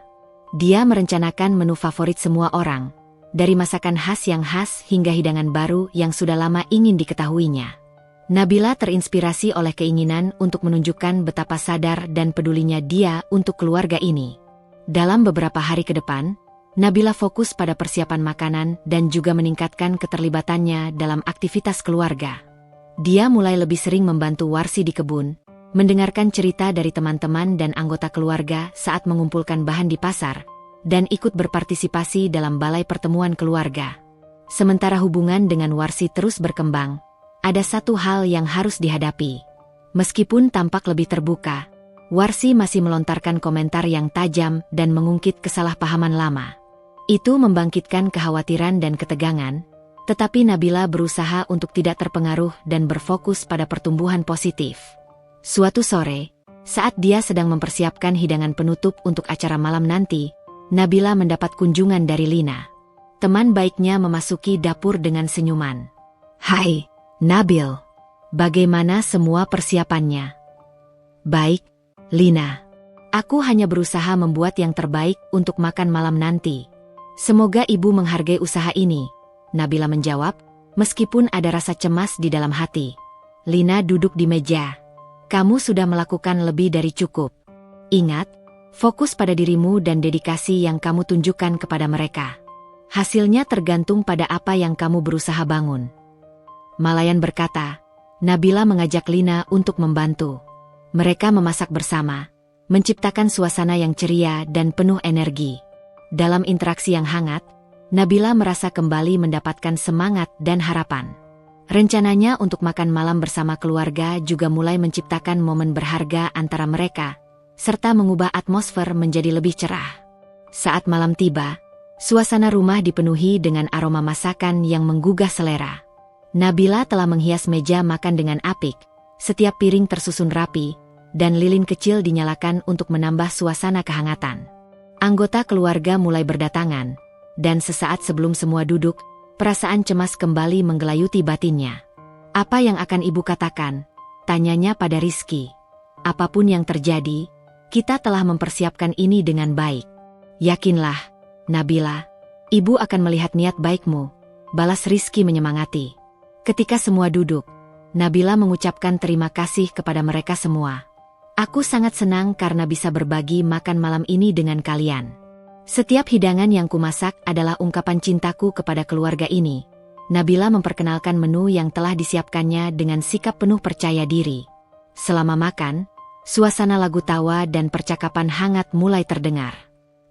Dia merencanakan menu favorit semua orang, dari masakan khas yang khas hingga hidangan baru yang sudah lama ingin diketahuinya. Nabila terinspirasi oleh keinginan untuk menunjukkan betapa sadar dan pedulinya dia untuk keluarga ini. Dalam beberapa hari ke depan, Nabila fokus pada persiapan makanan dan juga meningkatkan keterlibatannya dalam aktivitas keluarga. Dia mulai lebih sering membantu Warsi di kebun, mendengarkan cerita dari teman-teman dan anggota keluarga saat mengumpulkan bahan di pasar, dan ikut berpartisipasi dalam balai pertemuan keluarga. Sementara hubungan dengan Warsi terus berkembang, ada satu hal yang harus dihadapi. Meskipun tampak lebih terbuka, Warsi masih melontarkan komentar yang tajam dan mengungkit kesalahpahaman lama. Itu membangkitkan kekhawatiran dan ketegangan, tetapi Nabila berusaha untuk tidak terpengaruh dan berfokus pada pertumbuhan positif. Suatu sore, saat dia sedang mempersiapkan hidangan penutup untuk acara malam nanti, Nabila mendapat kunjungan dari Lina. Teman baiknya memasuki dapur dengan senyuman. "Hai, Nabil. Bagaimana semua persiapannya?" "Baik, Lina. Aku hanya berusaha membuat yang terbaik untuk makan malam nanti. Semoga ibu menghargai usaha ini," Nabila menjawab, meskipun ada rasa cemas di dalam hati. Lina duduk di meja. "Kamu sudah melakukan lebih dari cukup. Ingat, fokus pada dirimu dan dedikasi yang kamu tunjukkan kepada mereka. Hasilnya tergantung pada apa yang kamu berusaha bangun." Malayan berkata, Nabila mengajak Lina untuk membantu. Mereka memasak bersama, menciptakan suasana yang ceria dan penuh energi. Dalam interaksi yang hangat, Nabila merasa kembali mendapatkan semangat dan harapan. Rencananya untuk makan malam bersama keluarga juga mulai menciptakan momen berharga antara mereka, serta mengubah atmosfer menjadi lebih cerah. Saat malam tiba, suasana rumah dipenuhi dengan aroma masakan yang menggugah selera. Nabila telah menghias meja makan dengan apik, setiap piring tersusun rapi, dan lilin kecil dinyalakan untuk menambah suasana kehangatan. Anggota keluarga mulai berdatangan, dan sesaat sebelum semua duduk, perasaan cemas kembali menggelayuti batinnya. "Apa yang akan ibu katakan?" tanyanya pada Rizky. "Apapun yang terjadi, kita telah mempersiapkan ini dengan baik. Yakinlah, Nabila, ibu akan melihat niat baikmu," balas Rizky menyemangati. Ketika semua duduk, Nabila mengucapkan terima kasih kepada mereka semua. "Aku sangat senang karena bisa berbagi makan malam ini dengan kalian. Setiap hidangan yang kumasak adalah ungkapan cintaku kepada keluarga ini." Nabila memperkenalkan menu yang telah disiapkannya dengan sikap penuh percaya diri. Selama makan, suasana lagu tawa dan percakapan hangat mulai terdengar.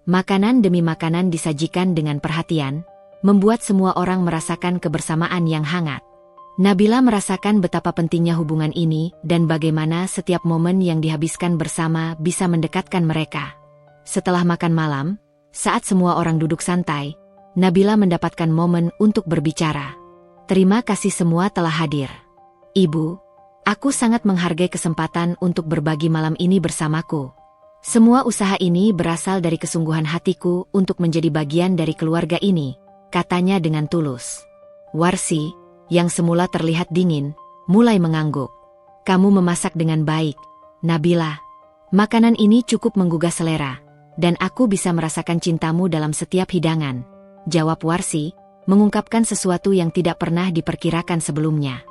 Makanan demi makanan disajikan dengan perhatian, membuat semua orang merasakan kebersamaan yang hangat. Nabila merasakan betapa pentingnya hubungan ini dan bagaimana setiap momen yang dihabiskan bersama bisa mendekatkan mereka. Setelah makan malam, saat semua orang duduk santai, Nabila mendapatkan momen untuk berbicara. "Terima kasih semua telah hadir. Ibu, aku sangat menghargai kesempatan untuk berbagi malam ini bersamaku. Semua usaha ini berasal dari kesungguhan hatiku untuk menjadi bagian dari keluarga ini," katanya dengan tulus. Warsi, yang semula terlihat dingin, mulai mengangguk. "Kamu memasak dengan baik, Nabila. Makanan ini cukup menggugah selera, dan aku bisa merasakan cintamu dalam setiap hidangan," jawab Warsi, mengungkapkan sesuatu yang tidak pernah diperkirakan sebelumnya.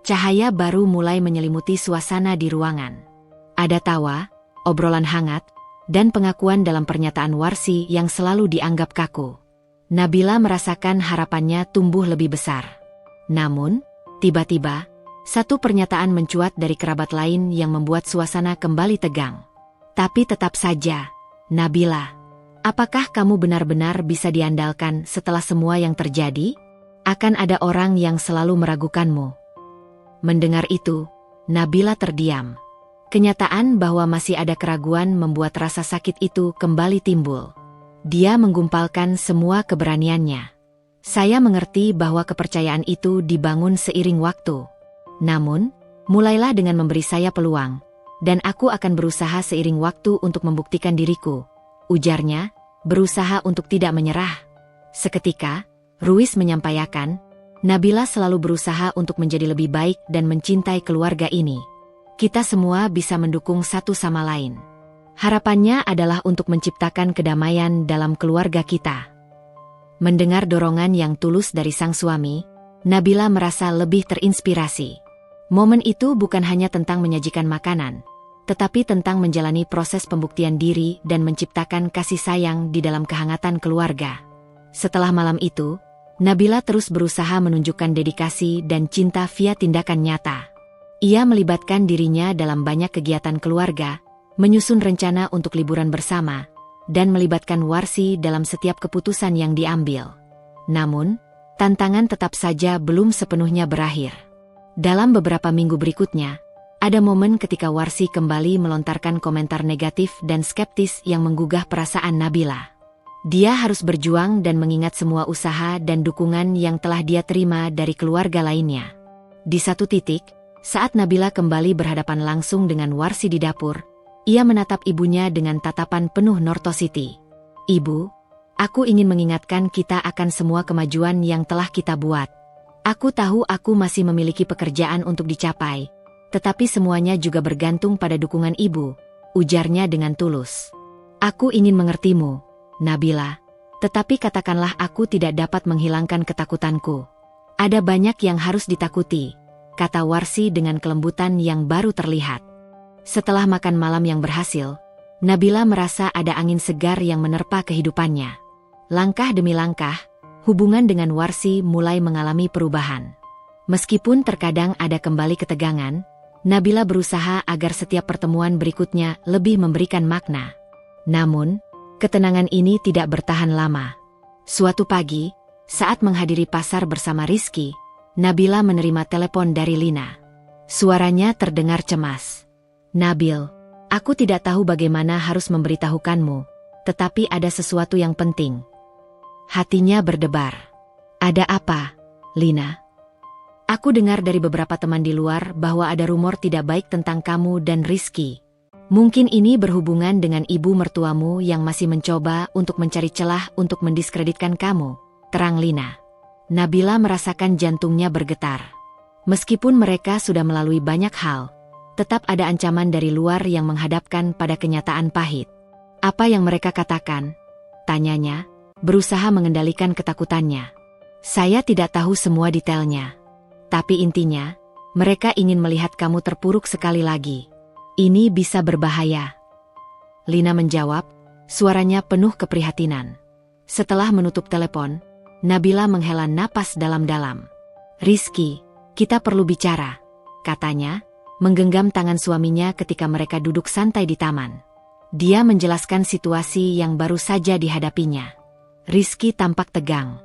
Cahaya baru mulai menyelimuti suasana di ruangan. Ada tawa, obrolan hangat, dan pengakuan dalam pernyataan Warsi yang selalu dianggap kaku. Nabila merasakan harapannya tumbuh lebih besar. Namun, tiba-tiba, satu pernyataan mencuat dari kerabat lain yang membuat suasana kembali tegang. "Tapi tetap saja, Nabila, apakah kamu benar-benar bisa diandalkan setelah semua yang terjadi? Akan ada orang yang selalu meragukanmu." Mendengar itu, Nabila terdiam. Kenyataan bahwa masih ada keraguan membuat rasa sakit itu kembali timbul. Dia menggumpalkan semua keberaniannya. "Saya mengerti bahwa kepercayaan itu dibangun seiring waktu. Namun, mulailah dengan memberi saya peluang, dan aku akan berusaha seiring waktu untuk membuktikan diriku," ujarnya, berusaha untuk tidak menyerah. Seketika, Ruis menyampaikan, "Nabila selalu berusaha untuk menjadi lebih baik dan mencintai keluarga ini. Kita semua bisa mendukung satu sama lain. Harapannya adalah untuk menciptakan kedamaian dalam keluarga kita." Mendengar dorongan yang tulus dari sang suami, Nabila merasa lebih terinspirasi. Momen itu bukan hanya tentang menyajikan makanan, tetapi tentang menjalani proses pembuktian diri dan menciptakan kasih sayang di dalam kehangatan keluarga. Setelah malam itu, Nabila terus berusaha menunjukkan dedikasi dan cinta via tindakan nyata. Ia melibatkan dirinya dalam banyak kegiatan keluarga, menyusun rencana untuk liburan bersama, dan melibatkan Warsi dalam setiap keputusan yang diambil. Namun, tantangan tetap saja belum sepenuhnya berakhir. Dalam beberapa minggu berikutnya, Ada momen ketika Warsi kembali melontarkan komentar negatif dan skeptis yang menggugah perasaan Nabila. Dia harus berjuang dan mengingat semua usaha dan dukungan yang telah dia terima dari keluarga lainnya. Di satu titik, saat Nabila kembali berhadapan langsung dengan Warsi di dapur, ia menatap ibunya dengan tatapan penuh nortositi. "Ibu, aku ingin mengingatkan kita akan semua kemajuan yang telah kita buat. Aku tahu aku masih memiliki pekerjaan untuk dicapai, tetapi semuanya juga bergantung pada dukungan ibu," ujarnya dengan tulus. "Aku ingin mengertimu, Nabila, tetapi katakanlah aku tidak dapat menghilangkan ketakutanku. Ada banyak yang harus ditakuti," kata Warsi dengan kelembutan yang baru terlihat. Setelah makan malam yang berhasil, Nabila merasa ada angin segar yang menerpa kehidupannya. Langkah demi langkah, hubungan dengan Warsi mulai mengalami perubahan. Meskipun terkadang ada kembali ketegangan, Nabila berusaha agar setiap pertemuan berikutnya lebih memberikan makna. Namun, ketenangan ini tidak bertahan lama. Suatu pagi, saat menghadiri pasar bersama Rizky, Nabila menerima telepon dari Lina. Suaranya terdengar cemas. "Nabil, aku tidak tahu bagaimana harus memberitahukanmu, tetapi ada sesuatu yang penting." Hatinya berdebar. "Ada apa, Lina?" "Aku dengar dari beberapa teman di luar bahwa ada rumor tidak baik tentang kamu dan Rizky. Mungkin ini berhubungan dengan ibu mertuamu yang masih mencoba untuk mencari celah untuk mendiskreditkan kamu," terang Lina. Nabila merasakan jantungnya bergetar. Meskipun mereka sudah melalui banyak hal, tetap ada ancaman dari luar yang menghadapkan pada kenyataan pahit. "Apa yang mereka katakan?" tanyanya, berusaha mengendalikan ketakutannya. "Saya tidak tahu semua detailnya. Tapi intinya, mereka ingin melihat kamu terpuruk sekali lagi. Ini bisa berbahaya." Lina menjawab, suaranya penuh keprihatinan. Setelah menutup telepon, Nabila menghela napas dalam-dalam. "Rizky, kita perlu bicara," katanya, menggenggam tangan suaminya ketika mereka duduk santai di taman. Dia menjelaskan situasi yang baru saja dihadapinya. Rizky tampak tegang.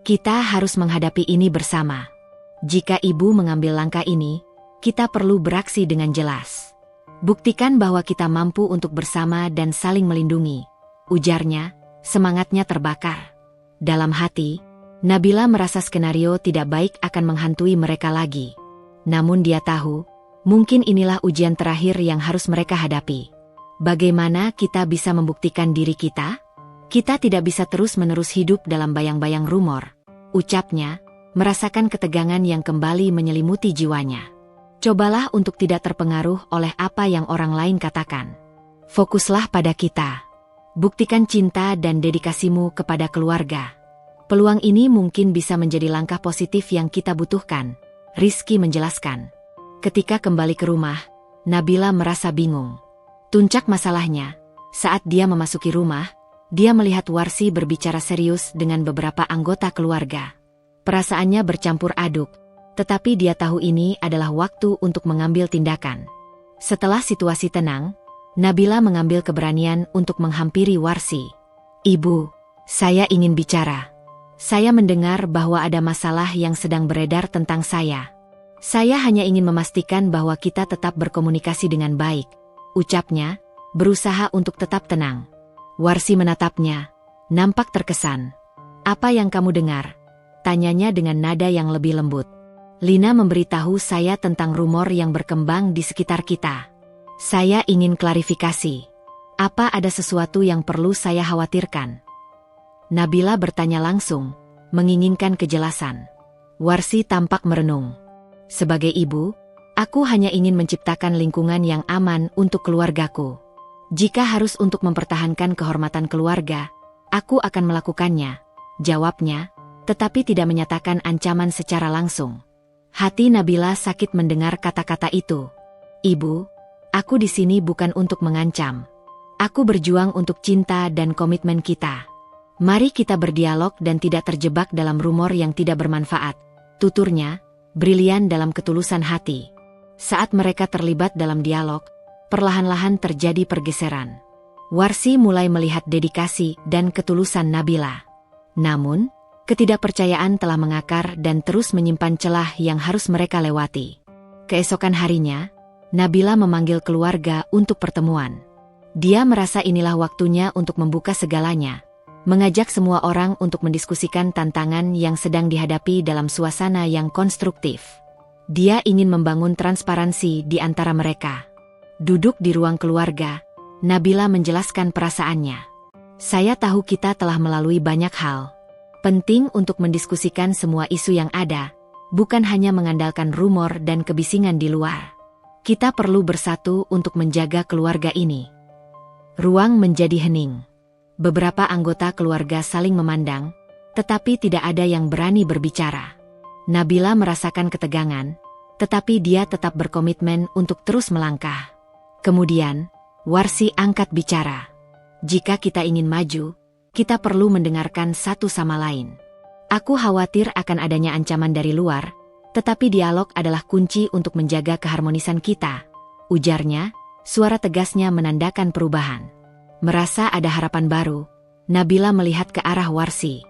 "Kita harus menghadapi ini bersama. Jika ibu mengambil langkah ini, kita perlu beraksi dengan jelas. Buktikan bahwa kita mampu untuk bersama dan saling melindungi," ujarnya, semangatnya terbakar. Dalam hati, Nabila merasa skenario tidak baik akan menghantui mereka lagi. Namun dia tahu, mungkin inilah ujian terakhir yang harus mereka hadapi. Bagaimana kita bisa membuktikan diri kita? Kita tidak bisa terus-menerus hidup dalam bayang-bayang rumor, ucapnya, merasakan ketegangan yang kembali menyelimuti jiwanya. Cobalah untuk tidak terpengaruh oleh apa yang orang lain katakan. Fokuslah pada kita. Buktikan cinta dan dedikasimu kepada keluarga. Peluang ini mungkin bisa menjadi langkah positif yang kita butuhkan, Rizky menjelaskan. Ketika kembali ke rumah, Nabila merasa bingung. Puncak masalahnya, saat dia memasuki rumah, dia melihat Warsi berbicara serius dengan beberapa anggota keluarga. Perasaannya bercampur aduk, tetapi dia tahu ini adalah waktu untuk mengambil tindakan. Setelah situasi tenang, Nabila mengambil keberanian untuk menghampiri Warsi. "Ibu, saya ingin bicara. Saya mendengar bahwa ada masalah yang sedang beredar tentang saya. Saya hanya ingin memastikan bahwa kita tetap berkomunikasi dengan baik," ucapnya, berusaha untuk tetap tenang. Warsi menatapnya, nampak terkesan. "Apa yang kamu dengar?" tanyanya dengan nada yang lebih lembut. "Lina memberitahu saya tentang rumor yang berkembang di sekitar kita. Saya ingin klarifikasi. Apa ada sesuatu yang perlu saya khawatirkan?" Nabila bertanya langsung, menginginkan kejelasan. Warsi tampak merenung. "Sebagai ibu, aku hanya ingin menciptakan lingkungan yang aman untuk keluargaku. Jika harus untuk mempertahankan kehormatan keluarga, aku akan melakukannya," jawabnya, tetapi tidak menyatakan ancaman secara langsung. Hati Nabila sakit mendengar kata-kata itu. "Ibu, aku di sini bukan untuk mengancam. Aku berjuang untuk cinta dan komitmen kita. Mari kita berdialog dan tidak terjebak dalam rumor yang tidak bermanfaat," tuturnya, brilian dalam ketulusan hati. Saat mereka terlibat dalam dialog, perlahan-lahan terjadi pergeseran. Warsi mulai melihat dedikasi dan ketulusan Nabila. Namun, ketidakpercayaan telah mengakar dan terus menyimpan celah yang harus mereka lewati. Keesokan harinya, Nabila memanggil keluarga untuk pertemuan. Dia merasa inilah waktunya untuk membuka segalanya, mengajak semua orang untuk mendiskusikan tantangan yang sedang dihadapi dalam suasana yang konstruktif. Dia ingin membangun transparansi di antara mereka. Duduk di ruang keluarga, Nabila menjelaskan perasaannya. Saya tahu kita telah melalui banyak hal. Penting untuk mendiskusikan semua isu yang ada, bukan hanya mengandalkan rumor dan kebisingan di luar. Kita perlu bersatu untuk menjaga keluarga ini. Ruang menjadi hening. Beberapa anggota keluarga saling memandang, tetapi tidak ada yang berani berbicara. Nabila merasakan ketegangan, tetapi dia tetap berkomitmen untuk terus melangkah. Kemudian, Warsi angkat bicara. Jika kita ingin maju, kita perlu mendengarkan satu sama lain. Aku khawatir akan adanya ancaman dari luar, tetapi dialog adalah kunci untuk menjaga keharmonisan kita, ujarnya. Suara tegasnya menandakan perubahan. Merasa ada harapan baru, Nabila melihat ke arah Warsi.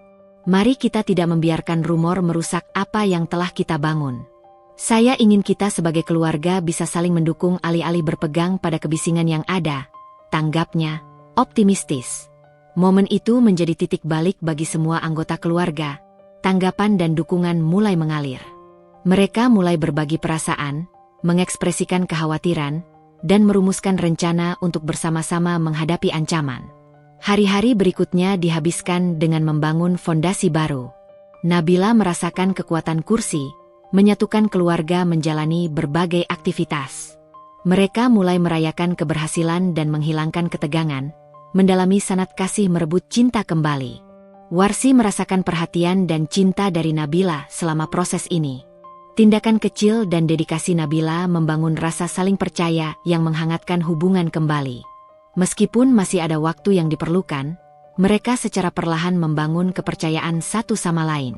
Mari kita tidak membiarkan rumor merusak apa yang telah kita bangun. Saya ingin kita sebagai keluarga bisa saling mendukung alih-alih berpegang pada kebisingan yang ada, tanggapnya, optimistis. Momen itu menjadi titik balik bagi semua anggota keluarga. Tanggapan dan dukungan mulai mengalir. Mereka mulai berbagi perasaan, mengekspresikan kekhawatiran, dan merumuskan rencana untuk bersama-sama menghadapi ancaman. Hari-hari berikutnya dihabiskan dengan membangun fondasi baru. Nabila merasakan kekuatan kursi, menyatukan keluarga menjalani berbagai aktivitas. Mereka mulai merayakan keberhasilan dan menghilangkan ketegangan, mendalami sanat kasih merebut cinta kembali. Warsi merasakan perhatian dan cinta dari Nabila selama proses ini. Tindakan kecil dan dedikasi Nabila membangun rasa saling percaya yang menghangatkan hubungan kembali. Meskipun masih ada waktu yang diperlukan, mereka secara perlahan membangun kepercayaan satu sama lain.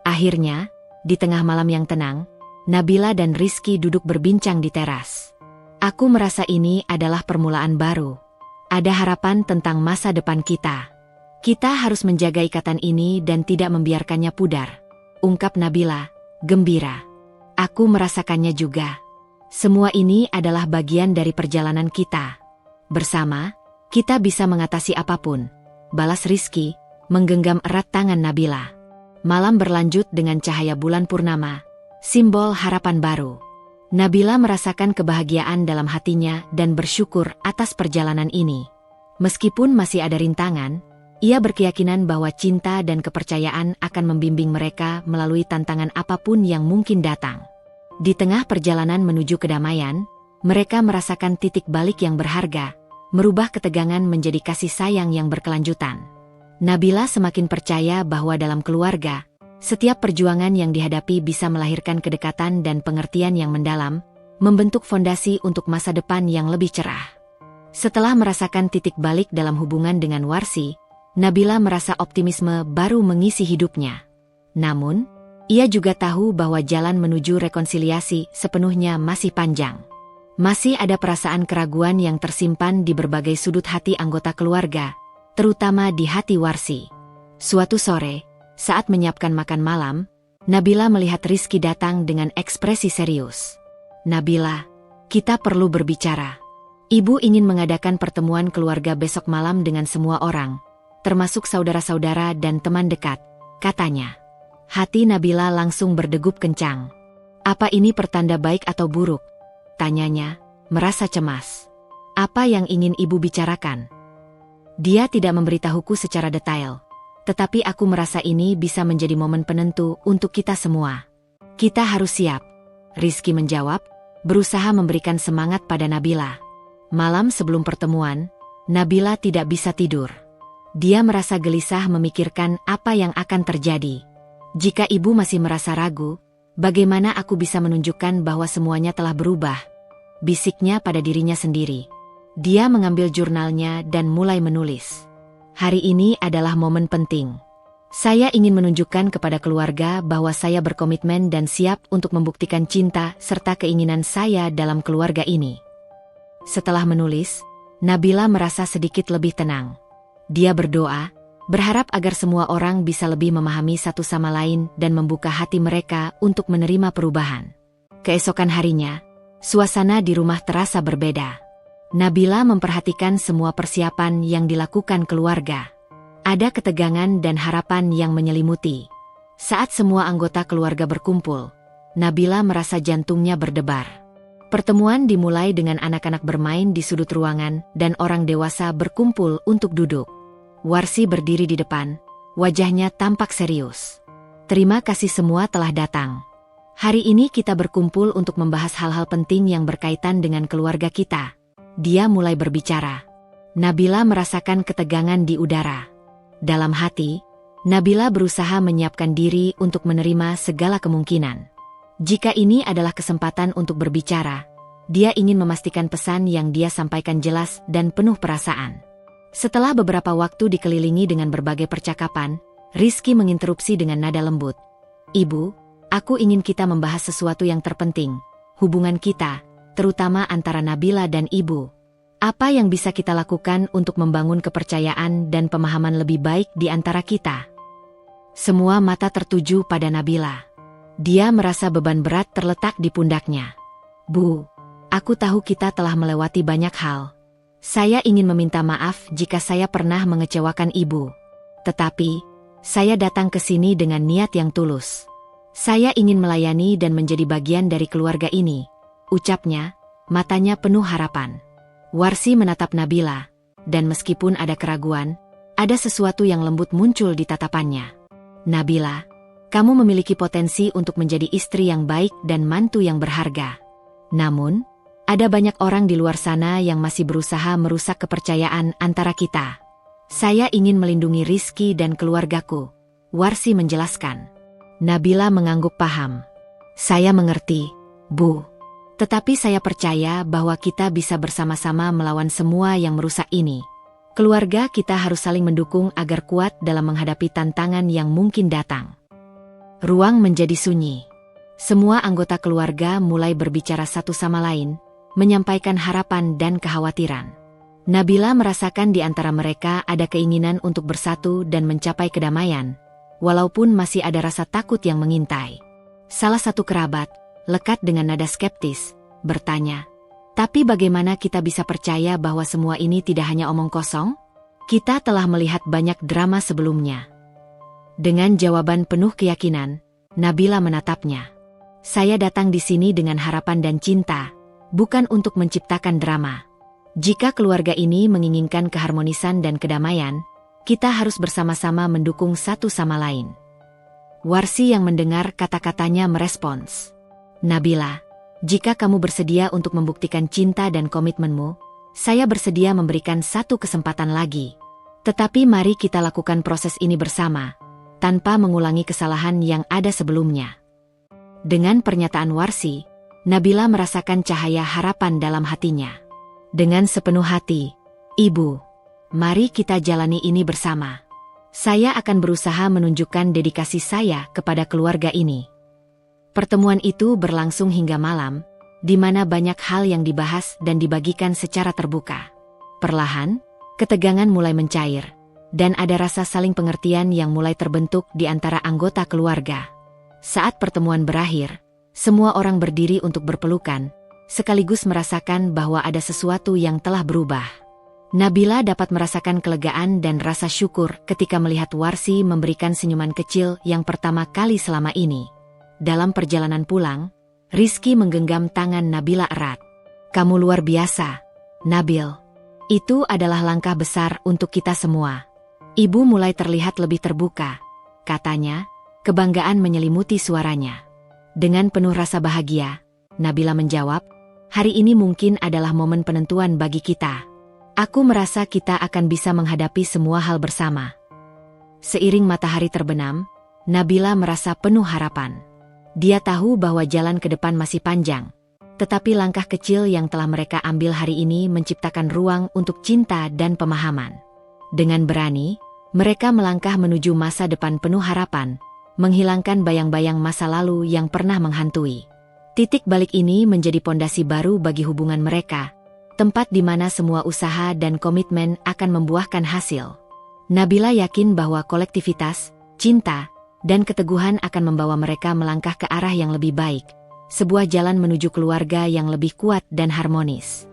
Akhirnya, di tengah malam yang tenang, Nabila dan Rizky duduk berbincang di teras. Aku merasa ini adalah permulaan baru. Ada harapan tentang masa depan kita. Kita harus menjaga ikatan ini dan tidak membiarkannya pudar, ungkap Nabila, gembira. Aku merasakannya juga. Semua ini adalah bagian dari perjalanan kita. Bersama, kita bisa mengatasi apapun, balas Rizky, menggenggam erat tangan Nabila. Malam berlanjut dengan cahaya bulan purnama, simbol harapan baru. Nabila merasakan kebahagiaan dalam hatinya dan bersyukur atas perjalanan ini. Meskipun masih ada rintangan, ia berkeyakinan bahwa cinta dan kepercayaan akan membimbing mereka melalui tantangan apapun yang mungkin datang. Di tengah perjalanan menuju kedamaian, mereka merasakan titik balik yang berharga, merubah ketegangan menjadi kasih sayang yang berkelanjutan. Nabila semakin percaya bahwa dalam keluarga, setiap perjuangan yang dihadapi bisa melahirkan kedekatan dan pengertian yang mendalam, membentuk fondasi untuk masa depan yang lebih cerah. Setelah merasakan titik balik dalam hubungan dengan Warsi, Nabila merasa optimisme baru mengisi hidupnya. Namun, ia juga tahu bahwa jalan menuju rekonsiliasi sepenuhnya masih panjang. Masih ada perasaan keraguan yang tersimpan di berbagai sudut hati anggota keluarga, terutama di hati Warsi. Suatu sore, saat menyiapkan makan malam, Nabila melihat Rizky datang dengan ekspresi serius. Nabila, kita perlu berbicara. Ibu ingin mengadakan pertemuan keluarga besok malam dengan semua orang, termasuk saudara-saudara dan teman dekat, katanya. Hati Nabila langsung berdegup kencang. Apa ini pertanda baik atau buruk? Tanyanya, merasa cemas. Apa yang ingin ibu bicarakan? Dia tidak memberitahuku secara detail, tetapi aku merasa ini bisa menjadi momen penentu untuk kita semua. Kita harus siap, Rizky menjawab, berusaha memberikan semangat pada Nabila. Malam sebelum pertemuan, Nabila tidak bisa tidur. Dia merasa gelisah memikirkan apa yang akan terjadi. Jika ibu masih merasa ragu, bagaimana aku bisa menunjukkan bahwa semuanya telah berubah? Bisiknya pada dirinya sendiri. Dia mengambil jurnalnya dan mulai menulis. Hari ini adalah momen penting. Saya ingin menunjukkan kepada keluarga bahwa saya berkomitmen dan siap untuk membuktikan cinta serta keinginan saya dalam keluarga ini. Setelah menulis, Nabila merasa sedikit lebih tenang. Dia berdoa, berharap agar semua orang bisa lebih memahami satu sama lain dan membuka hati mereka untuk menerima perubahan. Keesokan harinya, Suasana di rumah terasa berbeda. Nabila memperhatikan semua persiapan yang dilakukan keluarga. Ada ketegangan dan harapan yang menyelimuti. Saat semua anggota keluarga berkumpul, Nabila merasa jantungnya berdebar. Pertemuan dimulai dengan anak-anak bermain di sudut ruangan dan orang dewasa berkumpul untuk duduk. Warsi berdiri di depan, wajahnya tampak serius. Terima kasih semua telah datang. Hari ini kita berkumpul untuk membahas hal-hal penting yang berkaitan dengan keluarga kita. Dia mulai berbicara. Nabila merasakan ketegangan di udara. Dalam hati, Nabila berusaha menyiapkan diri untuk menerima segala kemungkinan. Jika ini adalah kesempatan untuk berbicara, dia ingin memastikan pesan yang dia sampaikan jelas dan penuh perasaan. Setelah beberapa waktu dikelilingi dengan berbagai percakapan, Rizky menginterupsi dengan nada lembut. Ibu, aku ingin kita membahas sesuatu yang terpenting, hubungan kita, terutama antara Nabila dan ibu. Apa yang bisa kita lakukan untuk membangun kepercayaan dan pemahaman lebih baik di antara kita? Semua mata tertuju pada Nabila. Dia merasa beban berat terletak di pundaknya. Bu, aku tahu kita telah melewati banyak hal. Saya ingin meminta maaf jika saya pernah mengecewakan ibu. Tetapi, saya datang ke sini dengan niat yang tulus. Saya ingin melayani dan menjadi bagian dari keluarga ini, ucapnya, matanya penuh harapan. Warsi menatap Nabila, dan meskipun ada keraguan, ada sesuatu yang lembut muncul di tatapannya. Nabila, kamu memiliki potensi untuk menjadi istri yang baik dan mantu yang berharga. Namun, ada banyak orang di luar sana yang masih berusaha merusak kepercayaan antara kita. Saya ingin melindungi Rizky dan keluargaku, Warsi menjelaskan. Nabila mengangguk paham. Saya mengerti, Bu. Tetapi saya percaya bahwa kita bisa bersama-sama melawan semua yang merusak ini. Keluarga kita harus saling mendukung agar kuat dalam menghadapi tantangan yang mungkin datang. Ruang menjadi sunyi. Semua anggota keluarga mulai berbicara satu sama lain, menyampaikan harapan dan kekhawatiran. Nabila merasakan di antara mereka ada keinginan untuk bersatu dan mencapai kedamaian, walaupun masih ada rasa takut yang mengintai. Salah satu kerabat, lekat dengan nada skeptis, bertanya, tapi bagaimana kita bisa percaya bahwa semua ini tidak hanya omong kosong? Kita telah melihat banyak drama sebelumnya. Dengan jawaban penuh keyakinan, Nabila menatapnya. Saya datang di sini dengan harapan dan cinta, bukan untuk menciptakan drama. Jika keluarga ini menginginkan keharmonisan dan kedamaian, kita harus bersama-sama mendukung satu sama lain. Warsi yang mendengar kata-katanya merespons. Nabila, jika kamu bersedia untuk membuktikan cinta dan komitmenmu, saya bersedia memberikan satu kesempatan lagi. Tetapi mari kita lakukan proses ini bersama, tanpa mengulangi kesalahan yang ada sebelumnya. Dengan pernyataan Warsi, Nabila merasakan cahaya harapan dalam hatinya. Dengan sepenuh hati, Ibu, mari kita jalani ini bersama. Saya akan berusaha menunjukkan dedikasi saya kepada keluarga ini. Pertemuan itu berlangsung hingga malam, di mana banyak hal yang dibahas dan dibagikan secara terbuka. Perlahan, ketegangan mulai mencair, dan ada rasa saling pengertian yang mulai terbentuk di antara anggota keluarga. Saat pertemuan berakhir, semua orang berdiri untuk berpelukan, sekaligus merasakan bahwa ada sesuatu yang telah berubah. Nabila dapat merasakan kelegaan dan rasa syukur ketika melihat Warsi memberikan senyuman kecil yang pertama kali selama ini. Dalam perjalanan pulang, Rizky menggenggam tangan Nabila erat. Kamu luar biasa, Nabil. Itu adalah langkah besar untuk kita semua. Ibu mulai terlihat lebih terbuka, katanya, kebanggaan menyelimuti suaranya. Dengan penuh rasa bahagia, Nabila menjawab, hari ini mungkin adalah momen penentuan bagi kita. Aku merasa kita akan bisa menghadapi semua hal bersama. Seiring matahari terbenam, Nabila merasa penuh harapan. Dia tahu bahwa jalan ke depan masih panjang, tetapi langkah kecil yang telah mereka ambil hari ini menciptakan ruang untuk cinta dan pemahaman. Dengan berani, mereka melangkah menuju masa depan penuh harapan, menghilangkan bayang-bayang masa lalu yang pernah menghantui. Titik balik ini menjadi pondasi baru bagi hubungan mereka, tempat di mana semua usaha dan komitmen akan membuahkan hasil. Nabila yakin bahwa kolektivitas, cinta, dan keteguhan akan membawa mereka melangkah ke arah yang lebih baik, sebuah jalan menuju keluarga yang lebih kuat dan harmonis.